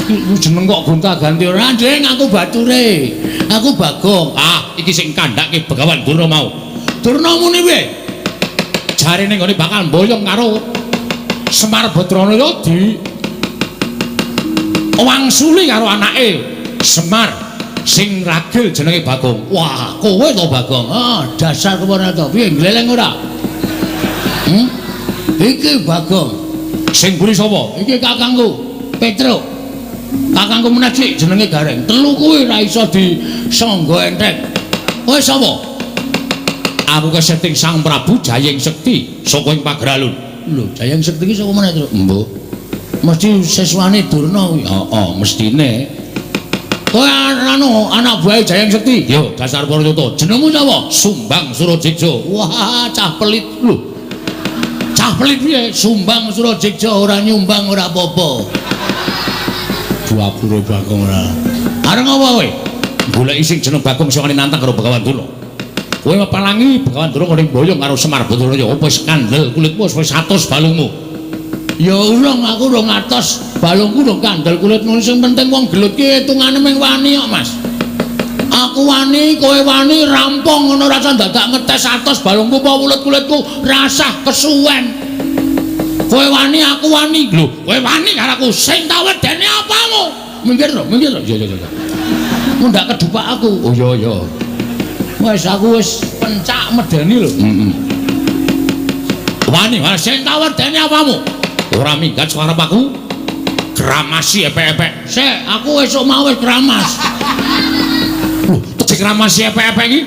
Ku jeneng kok gonta-ganti ora, Ndeng, aku bature. Aku Bagong. Ah, iki sing kandhake Begawan Durna mau. Durna muni piye? Jarine nggone bakal mboyong karo Semar Badranaya di wangsuli karo anake Semar sing ragil jenenge Bagong. Wah, kowe to Bagong. Ah, dasar Purnata. Piye gleleng ora? Iki Bagong. Sing buri sapa? Iki kakangku, Petruk. Kakangku meneh jenenge Gareng. Telu kuwi ra iso disangga entek. Kowe sapa? Aku keseting Sang Prabu Jayeng Sekti saka ing Pageralun. Lho, Jayeng Sekti iki sapa meneh, Truk? Mbok. Mesti seswane Durna kuwi. Heeh, mestine. Kowe anak buahe Jayeng Sekti. Yo, dasar Purnata. Jenengmu sapa? Sumbang Surajigja. Wah, cah pelit lho. Cah pelit piye? Sumbang Surajigja ora nyumbang ora apa-apa. Buapure Bagong ora. Areng apa kowe? Goleki sing jeneng Bagong sing nantang karo Begawan Durna. Kowe mepalangi Begawan Durna ning boyong karo Semar Badranaya. Apa wis kandel kulitmu wis 100 balungmu? Ya urung, aku urung atos balungku urung kandel kulitmu. Sing penting wong gelut ki hitungane ming wani kok, Mas. Aku wani, kowe wani, rampung ngono rasa dadak ngetes atos balungku apa kulit-kulitku rasah kesuwen. Kowe wani, aku wani. Lho, kowe wani karo aku. Sing tak wedeni apamu? Minggir lho. Ya. Mundak kedupak aku. Oh ya. Wis aku wis pencak medeni lho. Wani, sing tak wedeni apamu? Ora minggat suarep aku. Kramasi epek-epek. Sik, aku esuk mau wis kramas. Lho, tegese kramasi epek-epek iki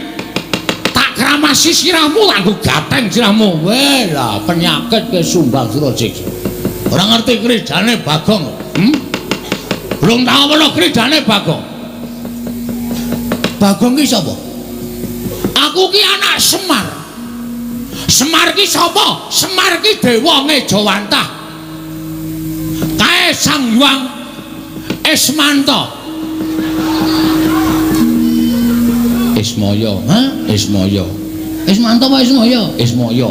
tak ngramasi sirahmu langgo gateng sirahmu. Weh lah penyakit ke Sumbang Surajiksa. Ora ngerti kridane Bagong. Belum tahu apa kridane Bagong. Bagong ki sapa? Aku ki anak Semar. Semar ki sapa? Semar ki dewa Ngejawantah. Kae Sang Hyang Ismanta. Ismaya, ha? Ismaya. Ismanta apa Ismaya? Ismaya.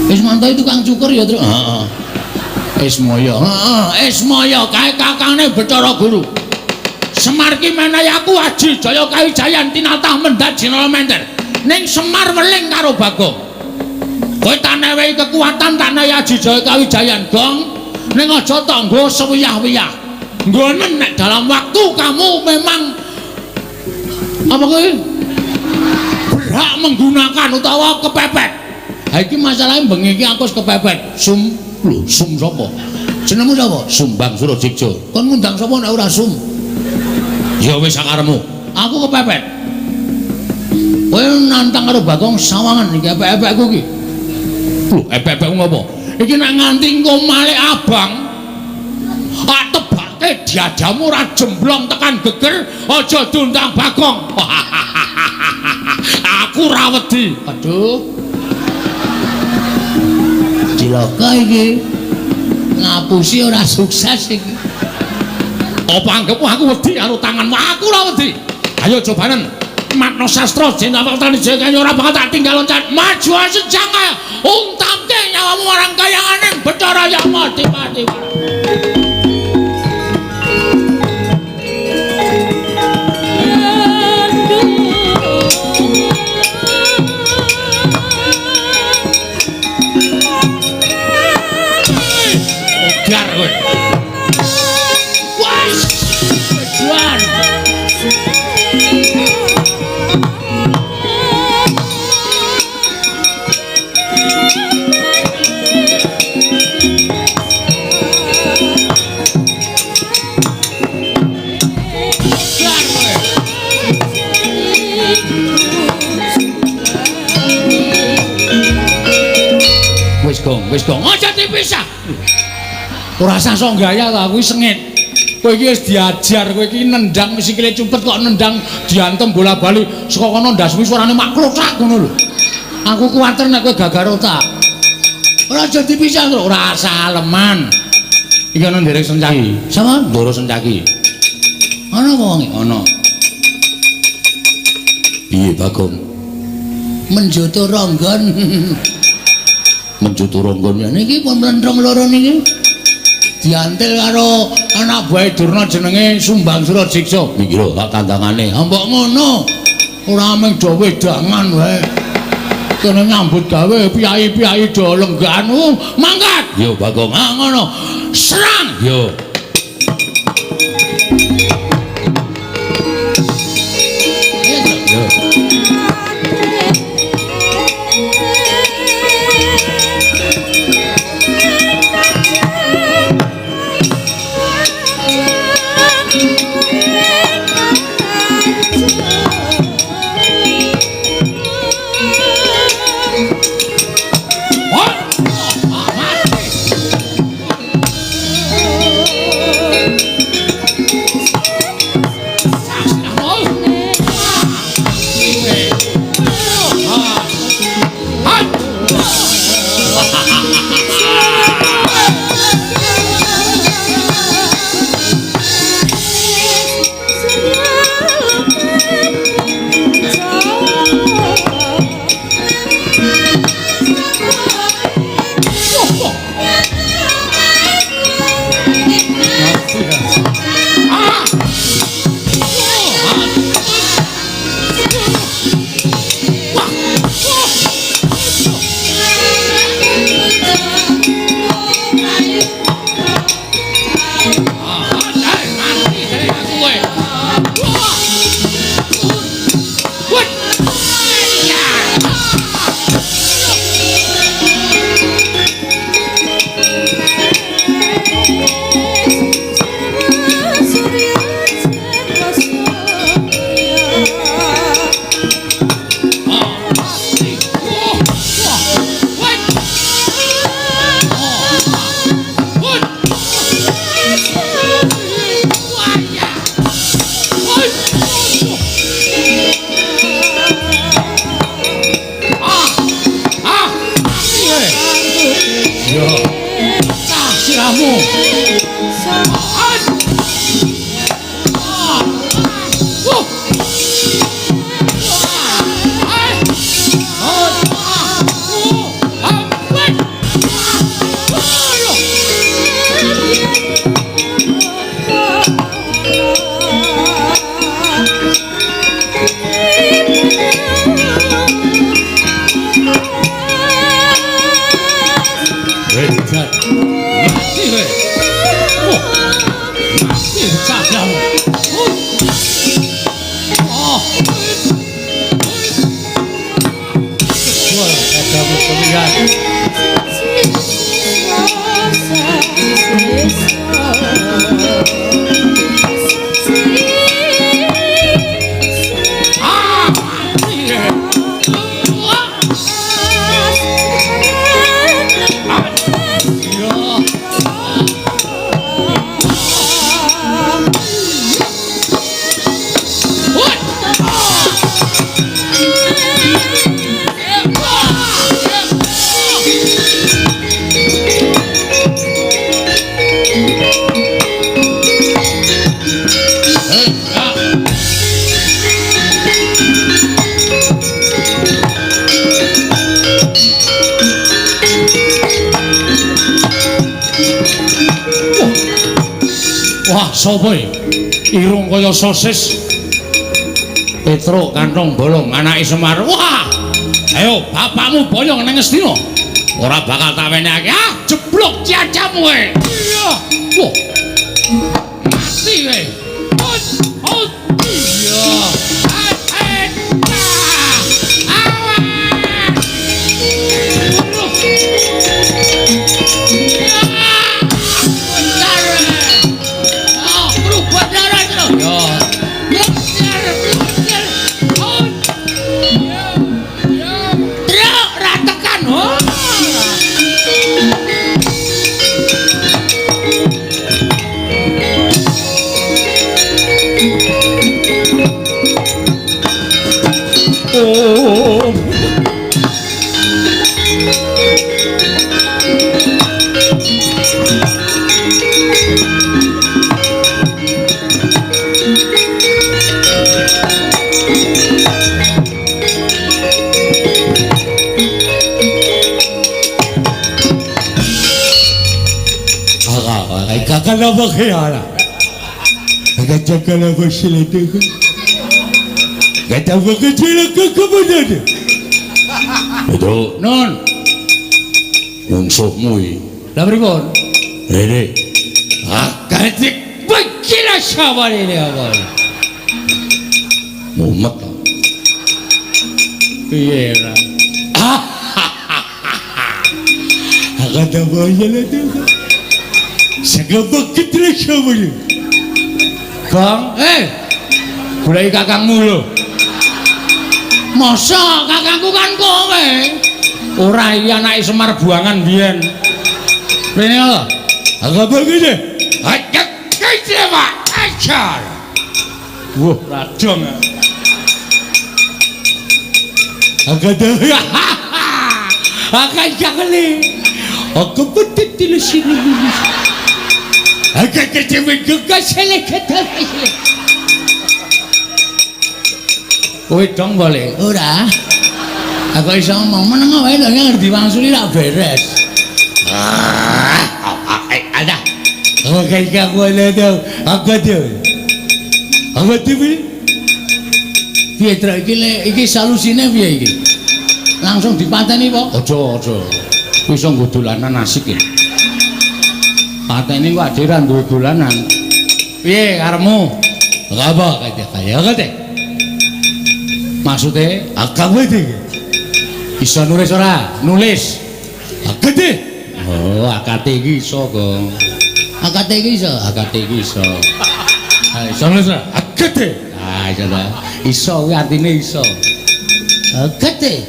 Ismanta itu tukang cukur ya, Tru? Heeh. Ismaya. Heeh, Ismaya kae kakangane Bathara Guru. Semar ki menehi aku Aji Jaya Kawijayan tinatah mendhat Jinala Menter. Ning Semar weling karo Bagong. Kowe tak newehi kekuatan tak nehi Aji Jaya Kawijayan, Gong. Ning aja tanggo sewiyah-wiyah. Nggonen nek dalam waktu kamu memang apa kowe? Berhak menggunakan utawa kepepet. Ha iki masalahe bengi iki aku wis kepepet. Lho, sum sapa? Jenengmu sapa? Sumbang Surajiksa. Kon ngundang sapa nek ora sum? Ya wis sakarepmu. Aku kepepet. Kowe nantang karo Bagong sawangan iki epek-epekku iki. Lho, epek-epekmu ngopo? Iki nek nganti engko malih abang. Tak tebake diadamu ora jemblong tekan geger, aja diundang Bagong. Aku ra wedi. Aduh. Cilaka iki. Ngapusi ora sukses iki. Apa anggapmu aku wedi karo tanganmu? Aku ora wedi. Ayo cobanen. Matno sastra jeneng Tani Jaya ora bakal tak tinggal loncat. Maju senjang kaya untamke nyawamu marang kayanganing Bathara Yang mati-mati. Biar kowe. Wes. Juan. Wis gong aja dipisah. Ora usah sok gaya ta kuwi sengit. Kowe iki wis diajar, kowe iki nendang sikile cupet kok nendang diantem bola-bali saka kono ndasmu suarane mak klothak ngono lho. Aku kuwatir nek kowe gagar otak. Ora aja dipisah lho, ora usah aleman. Iki ana nderek Sencaki. Sapa? Ndoro Sencaki. Ana apa wong iki? Ana. Piye Bagong? Menjoto ronggon. Menjoto ronggon ya niki pun mlendrong loro niki. Diantil karo anak buah Durna jenenge Sumbang Surajiksa. Iki lho tak tandangane. Mbok ngono. Ora mung do wedangan wae. Kene nyambut gawe piyai-piyai do lenggan. Mangkat. Yo Bagong. Ha ngono. Serang. Yo. Sadang. Oh. Wah, kadamu pemilihan. Wah, sapa iki? Irung kaya sosis. Petruk kantong bolong anake Semar. Wah! Ayo bapakmu boyong nang Ngastina. Ora bakal tak wenehake. Ah, jeblok ciacamu kowe. Iya. Wah. Mati kowe. Oh. Iya. Kenapa kaya? Agak kenapa sila tu? Kenapa kecil ke kemudian? Betul, non. Mungsuhmu ini. Dah pripun? Ini. Katik begila sabar ini apa? Mumet. Iya lah. Agak tak boleh tu. Segala kita sama ni. Kang, goleki kakangmu lho. Masa kakangku kan kowe? Ora iki anake Semar Buangan biyen. Rene lho. Agak begini. Ajak kece Pak. Ajar. Wah, radong. Agak dah. Agak jangan ni. Aku betul di sini. Agak kecewa juga salah kata. Kowe dong boleh. Ora. Aku iso ngomong meneng wae lho ngerti wangsuli ra beres. Ada. Aku kayak aku ada. Aku tu. Aku tu ni. Piye Tru iki salusine piye iki? Langsung dipateni po? Aja. Kuwi iso nggo dolanan asik iki. Pateni ku ade ra duwe dolanan. Piye karepmu? Apa kaya kate? Maksude Akamu tu. iso nulis ora? Nulis. Akate. Oh, akate iki iso, Gong. Akate iki iso. Ha, iso nulis ora? Akate. Ah, iso ta. Iso kuwi artine iso. Akate.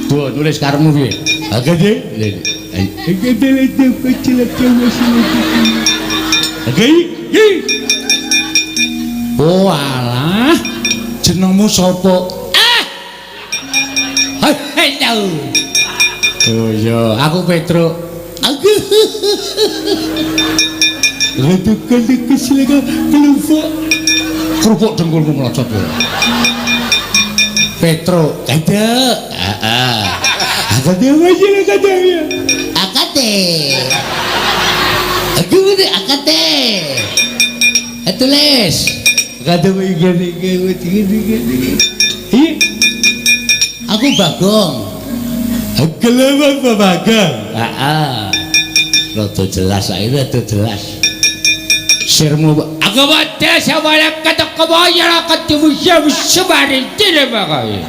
Tuh, nulis karepmu piye? Akate. Akate itu kecil masih. Akate. Oh, alah. Jenengmu sapa? Hai tahu. Oh iya, aku Petruk. Aku. Lalu kali kecil kelumpuk. Kerupuk dengkulmu melocot ya. Petruk. Kata. Akate macam kata dia. Akate. Aku bude akate. Tulis. Kata begini. Iya. Aku Bagong. Aku lewat Bagong. Rada jelas saiki rada jelas. sirmu aku wadah sawala kata kebaya kata bisa sebari tidak pakai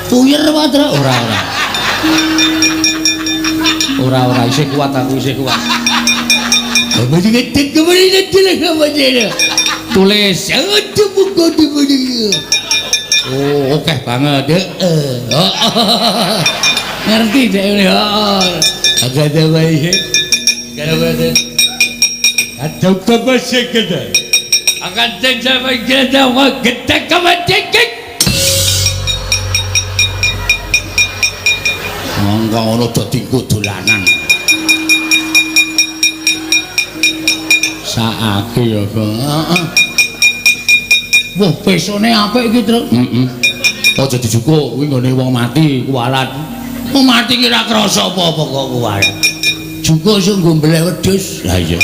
puyer watra ora isih kuat aku isih kuat apa sih ketek kembali nanti lah apa aja tulis ada buku di mana oh oke banget ngerti deh ini agak ada baik ada apa sih kita akan terjadi kita kita kemetik monggo ngono dadi dolanan saake ya kok wah pesone apik iki Truk aja dijukuk kuwi nggone wong mati kuwalat wong mati ki ora krasa apa-apa kok kuwalat jukuk sungguh mbleh wedhus lah iya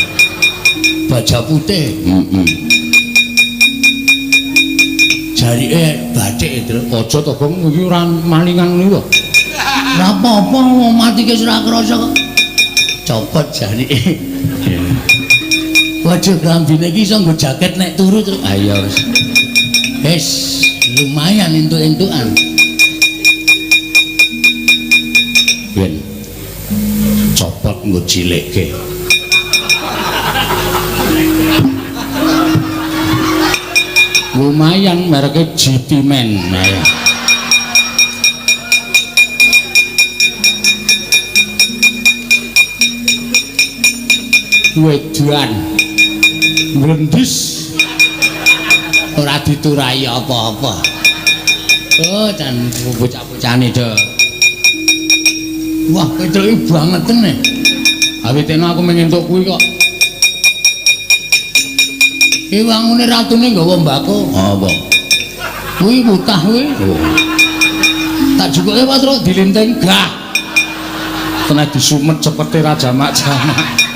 baja putih jarike bathik Truk aja to Gong iki ora malingan ngono kok ora apa-apa wong mati ki ora krasa kok copot jarike waduh klambine iki iso nggo jaket nek turu Truk ayo wis lumayan entuk-entukan ben copot nggo cilekke lumayan mereke GT Men ayo wedan ngendis ora diturai apa-apa oh dan bocah-bocahane do wah ketok banget nih awitene aku mengentuk kuwi kok iki wangune ratune nggawa mbako apa kuwi butah kuwi tak jukuke Pak dilinteng gah tenan disumet cepete rajamak-jamak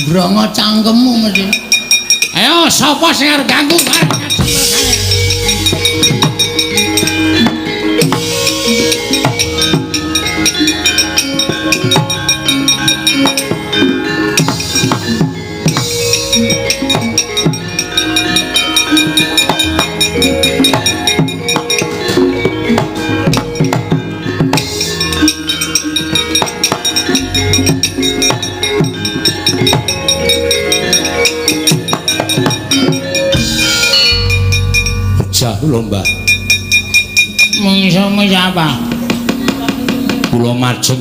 brongo cangkemmu mesti ayo sapa sing arep ganggu lomba mengisa apa kula majeng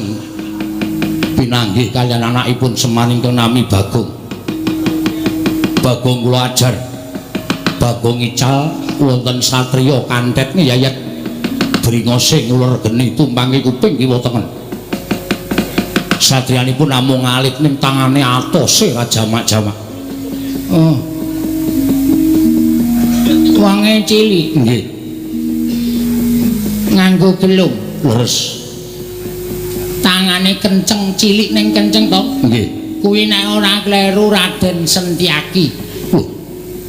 pinanggih kalian anakipun Semaning nami Bagong kula ajar Bagong ical wonten satriya kantet ngiyayat bringose ngulur geni tumpangi kuping kiwa tengen satriyanipun namung alit ning tangane atose rajamak-jamak oh wange cilik nggih nganggo gelung leres tangane kenceng cilik ning kenceng to nggih kuwi nek ora kleru Raden Sentyaki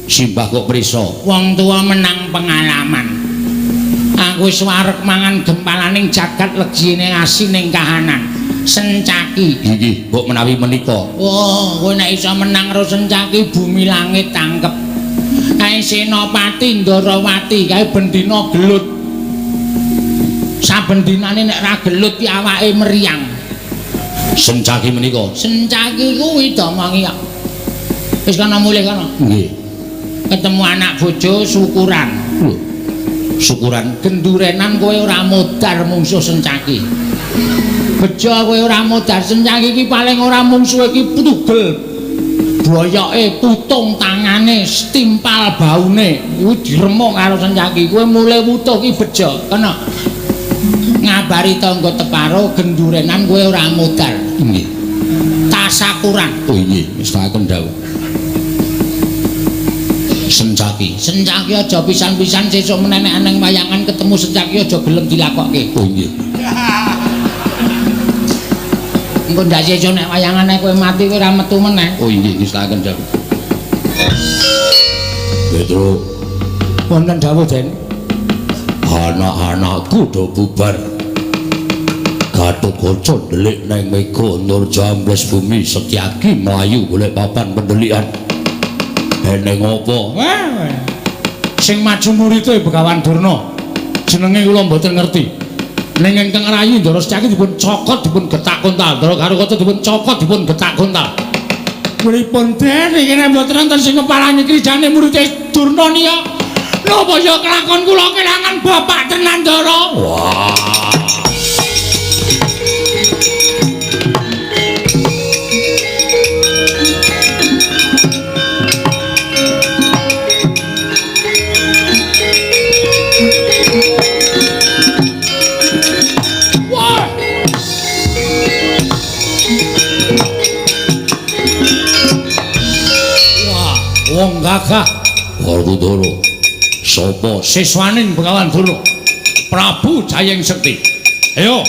simbah kok prisa wong tua menang pengalaman aku wis wareg mangan gempalaning jagat legine asin ning kahanan Sentyaki nggih mbok menawi menika wah kowe nek iso menang karo Sentyaki bumi langit tangkep kae Senopati Ndarawati kae bendina gelut saben dinane nek ra gelut ki awake meriang Sentyaki menika Sentyaki kuwi domongi kok wis kana mulih kana nggih ketemu anak bojo syukuran syukuran gendurenan kowe ora modar mungsuh Sentyaki bejo kowe ora modar Sentyaki ki paling ora mungsuh iki tugel boyoke putung tangane stimpal baune kuwi diremuk karo Sentyaki kowe mulai wutuh ki bejo kena ngabari tangga teparo gendurenan kowe ora modal nggih tasakuran oh nggih wis tak kendhawuh Sentyaki aja pisan-pisan sesuk meneh nek aneng wayangan ketemu Sentyaki aja gelem dilakokke oh nggih engko ndak sesuk nek wayangane kowe mati kowe ora metu meneh oh nggih wis tak kendhawuh Petro wonten dawuh Den anak-anakku do bubar Gatotkaca ndelik nang Mega Nurjambres Bumi Setyaki mlayu golek papan pendelikan. Eneng apa? Wah. Sing maju murite Begawan Durna. Jenenge kula mboten ngerti. Ning ingkang rayi Ndara Setyaki dipun cokot dipun getak kontal, Ndara Garukata dipun cokot dipun getak kontal. Pripun den iki nek mboten wonten sing kepalane krijane murite Durna nika. Napa ya kelakon kula kelangan bapak tenan Ndara? Wah. Wong gagah Werkudara sapa siswaning Begawan Durna Prabu Jayeng Sekti. Ayo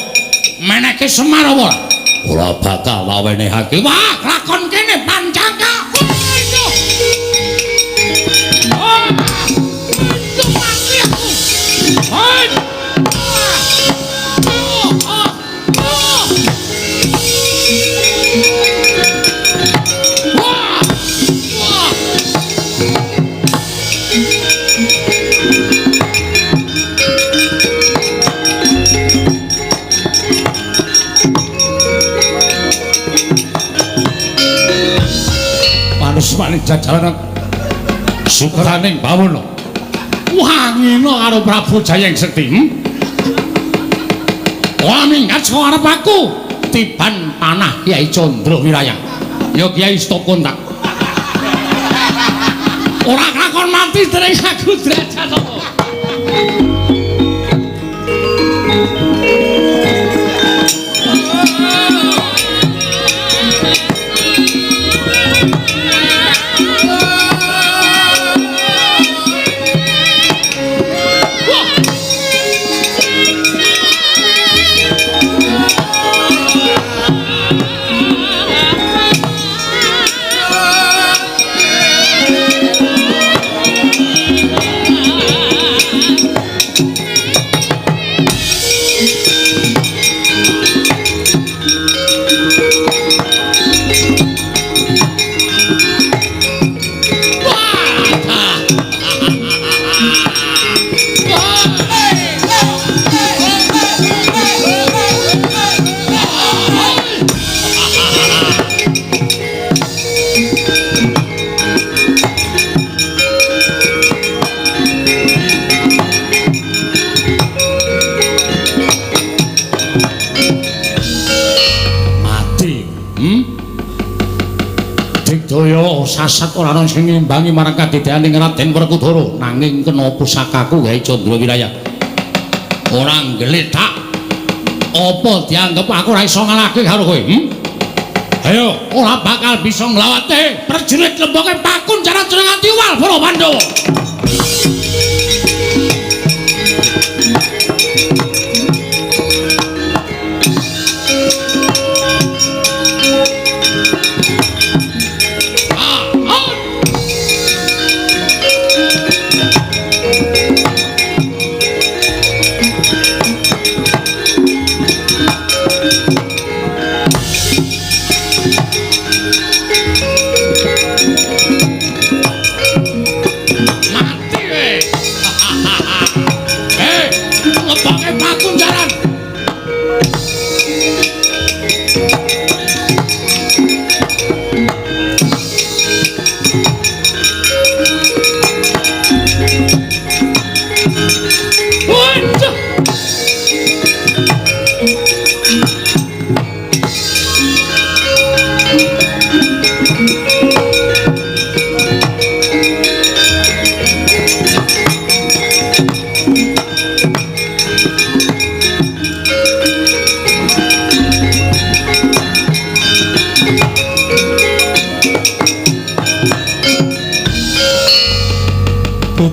meneke Semar apa ora bakal lawenehake. wah lakon kene Pancaka. Maning jajaran sukaraning bawana wangina karo Prabu Jayeng Sekti. Ora minggat saka arep aku tiban panah Kyai Candra Wirayang ya Kyai Stokontak. Ora kakon mati dereng aku derajat apa. Sasat ora ana sing ngimbangi marang kadedaning Raden Werkudara nanging kena pusakaku Kyai Candra Wirayang ora nggletak apa dianggep aku ora iso ngalahke karo kowe. Ayo ora bakal bisa nglawate prajurit lemboke Pakun jaran nganti wal para Pandhawa.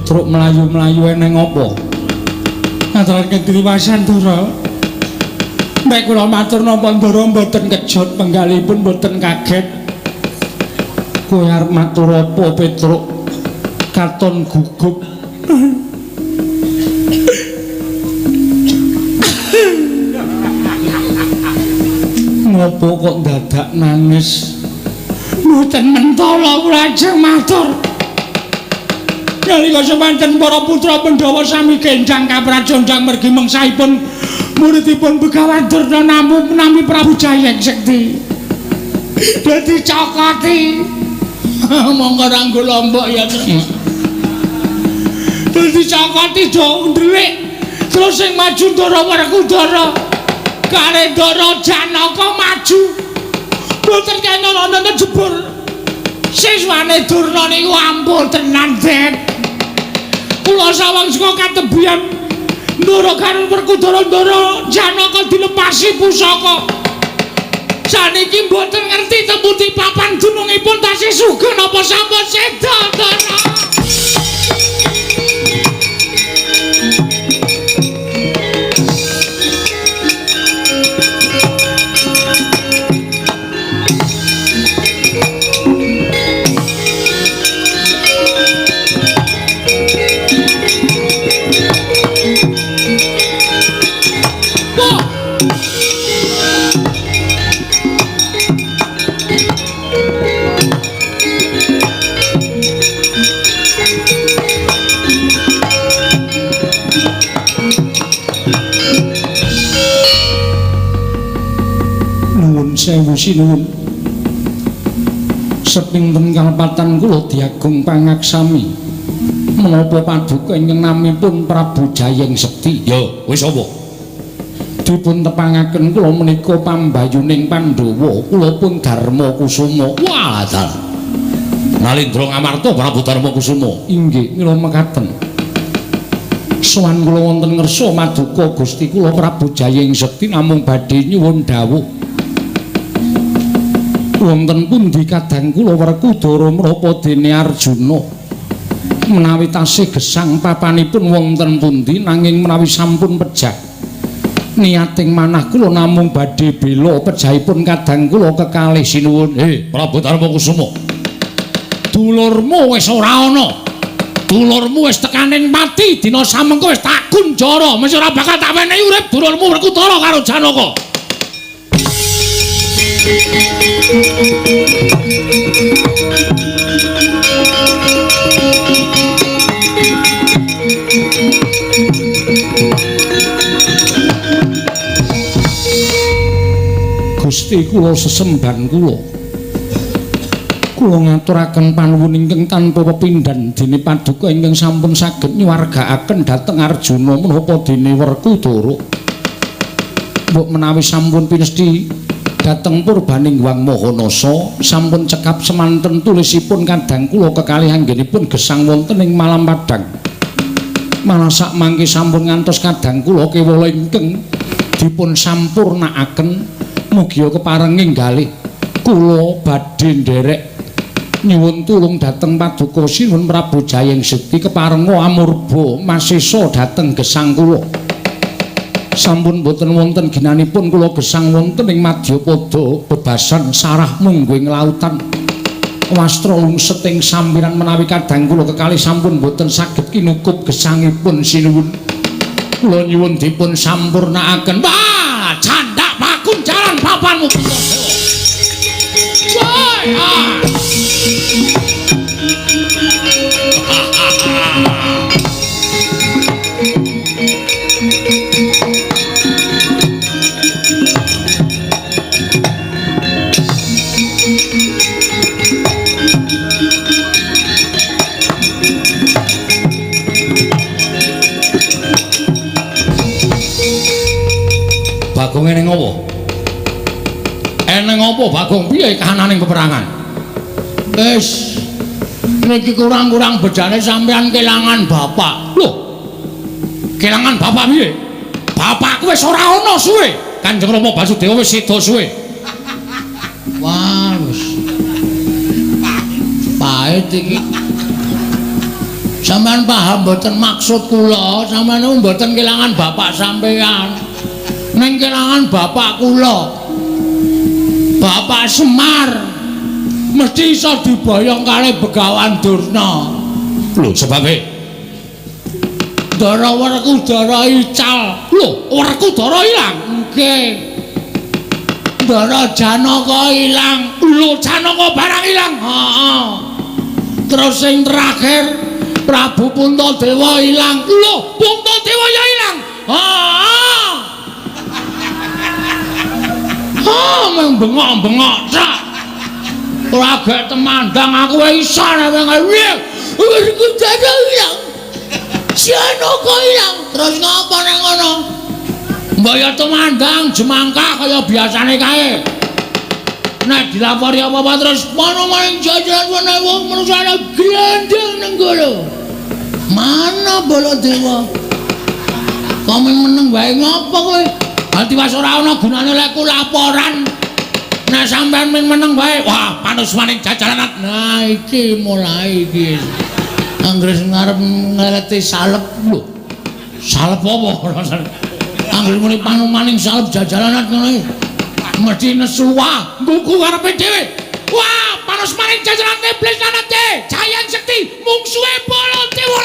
Truk melayu-melayu eneng apa? Ngaturaken driwasan Ndara. Nek kula matur napa Ndara mboten kejut penggalipun mboten kaget. Kowe arep matur apa Petruk? Katon gugup. Ngopo kok dadak nangis? Mboten mentala kula ajeng matur. Nalika semanten para putra Pandhawa sami genjang kaprajondang mergi mengsahipun muridipun Begawan Durna nami Prabu Jayeng Sekti. Dadi cokoti. Monggo ranggo lombok ya. Dadi cokoti do ndhelik. Terus sing maju Ndara Werkudara. Kare Ndara Janaka maju. Mboten kena ana jebul. Siswane Durna niku ampun tenan, Den. Kula sawang saka katebian Ndara karo Werkudara Ndara Janaka dilepasi pusaka. Saniki mboten ngerti temputi papan dunungipun tasih sugih napa sampun seda, Ndara. Sewu sinuwun sepinten kalpatan kula diagung pangaksami menapa paduka ingkang namipun Prabu Jayeng Sekti. Ya wis apa dipun tepangaken kula menika pambayuning Pandhawa kula pun Darma Kusuma. wah dal Nalindra Ngamarta Prabu Darma Kusuma. Inggih mila mekaten sowan kula wonten ngersa maduka Gusti kula Prabu Jayeng Sekti namung badhe nyuwun dawuh wonten pundi kadang kula Werkudara menapa dene Arjuna menawi tasih gesang papanipun wonten pundi nanging menawi sampun pejah niating manah kula namung badhe bela pejahipun kadang kula kekalih sinuwun. Prabu Darma Kusuma, dulurmu wis ora ana, dulurmu wis tekaning mati dina samengko wis tak kunjara mesti ora bakal tak wenehi urip dulurmu Werkudara karo Janaka. Gusti kula sesemban kula ngaturaken panuwun ingkang tanpa pepindhan dene paduka ingkang sampun saged nyuwargakaken dhateng Arjuna menapa dene Werkudara. Mbok menawi sampun pinesti dhateng purbaning Wang Mahanasa sampun cekap semanten tulisipun kadang kula kekalih anggenipun gesang wonten ing Malam Padang. Malah sak mangke sampun ngantos kadang kula kewala ingkang dipun sampurnakaken mugi keparenging galih kula badhe nderek nyuwun tulung dhateng paduka sinuwun Prabu Jayeng Sekti keparenga amurba masesa dhateng gesang kula. Sampun boten wonten ginanipun kula gesang wonten ing Madyapada bebasan sarah mungguing lautan wastra lungset ing sampiran menawi kadang kula kekalih sampun boten saged kinukup gesangipun sinuwun kula nyuwun dipun sampurnakaken. Wah candak pakun jalan papanmu Bagong eneng apa? Eneng apa Bagong piye kahananing peperangan? Wis niki kurang-kurang bedane sampean kelangan bapak. Lho. Kelangan bapak piye? Bapakku wis ora ana suwe. Kanjeng Rama Basudewa wis seda suwe. Wah, wis. Pahit iki. Sampeyan paham mboten maksud kula, sampeyan mboten kelangan bapak sampeyan. Ning kelangan bapak kula. Bapak Semar mesti iso diboyong kali Begawan Durna. Lho sebabe Ndara Werkudara ical. Lho, Werkudara ilang? Nggih. Ndara Janaka ilang. Lho Janaka barang ilang. Heeh. Terus sing terakhir Prabu Puntadewa ilang. Lho Puntadewa ya ilang. Heeh. Meng bengok-bengok sak. Ora gek temandang aku wae iso nek piye. Wis dadi ilang. Janaka ilang. Terus ngapa nek ngono? Mbok ya temandang jemangkah kaya biasane kae. Nek dilapori apa-apa terus mana maning jajaran ana wong manusane glendeng nang kono. Mana Baladewa? Kamu meneng wae ngapa kowe? Ati wis ora ana gunane lek ku laporan. Nek sampean meneng wae, wah panus maning jajaran. Nah iki mulai iki. Anggres ngarep ngeleti salep lho. Salep apa? Anggere muni panumaning salep jajalanat ngono iki. Mesti nesu wah, nggugu karepe dhewe. Wah, panos maning jajalan iblis lanate. Jayang Sekti mungsuhe Baladewa.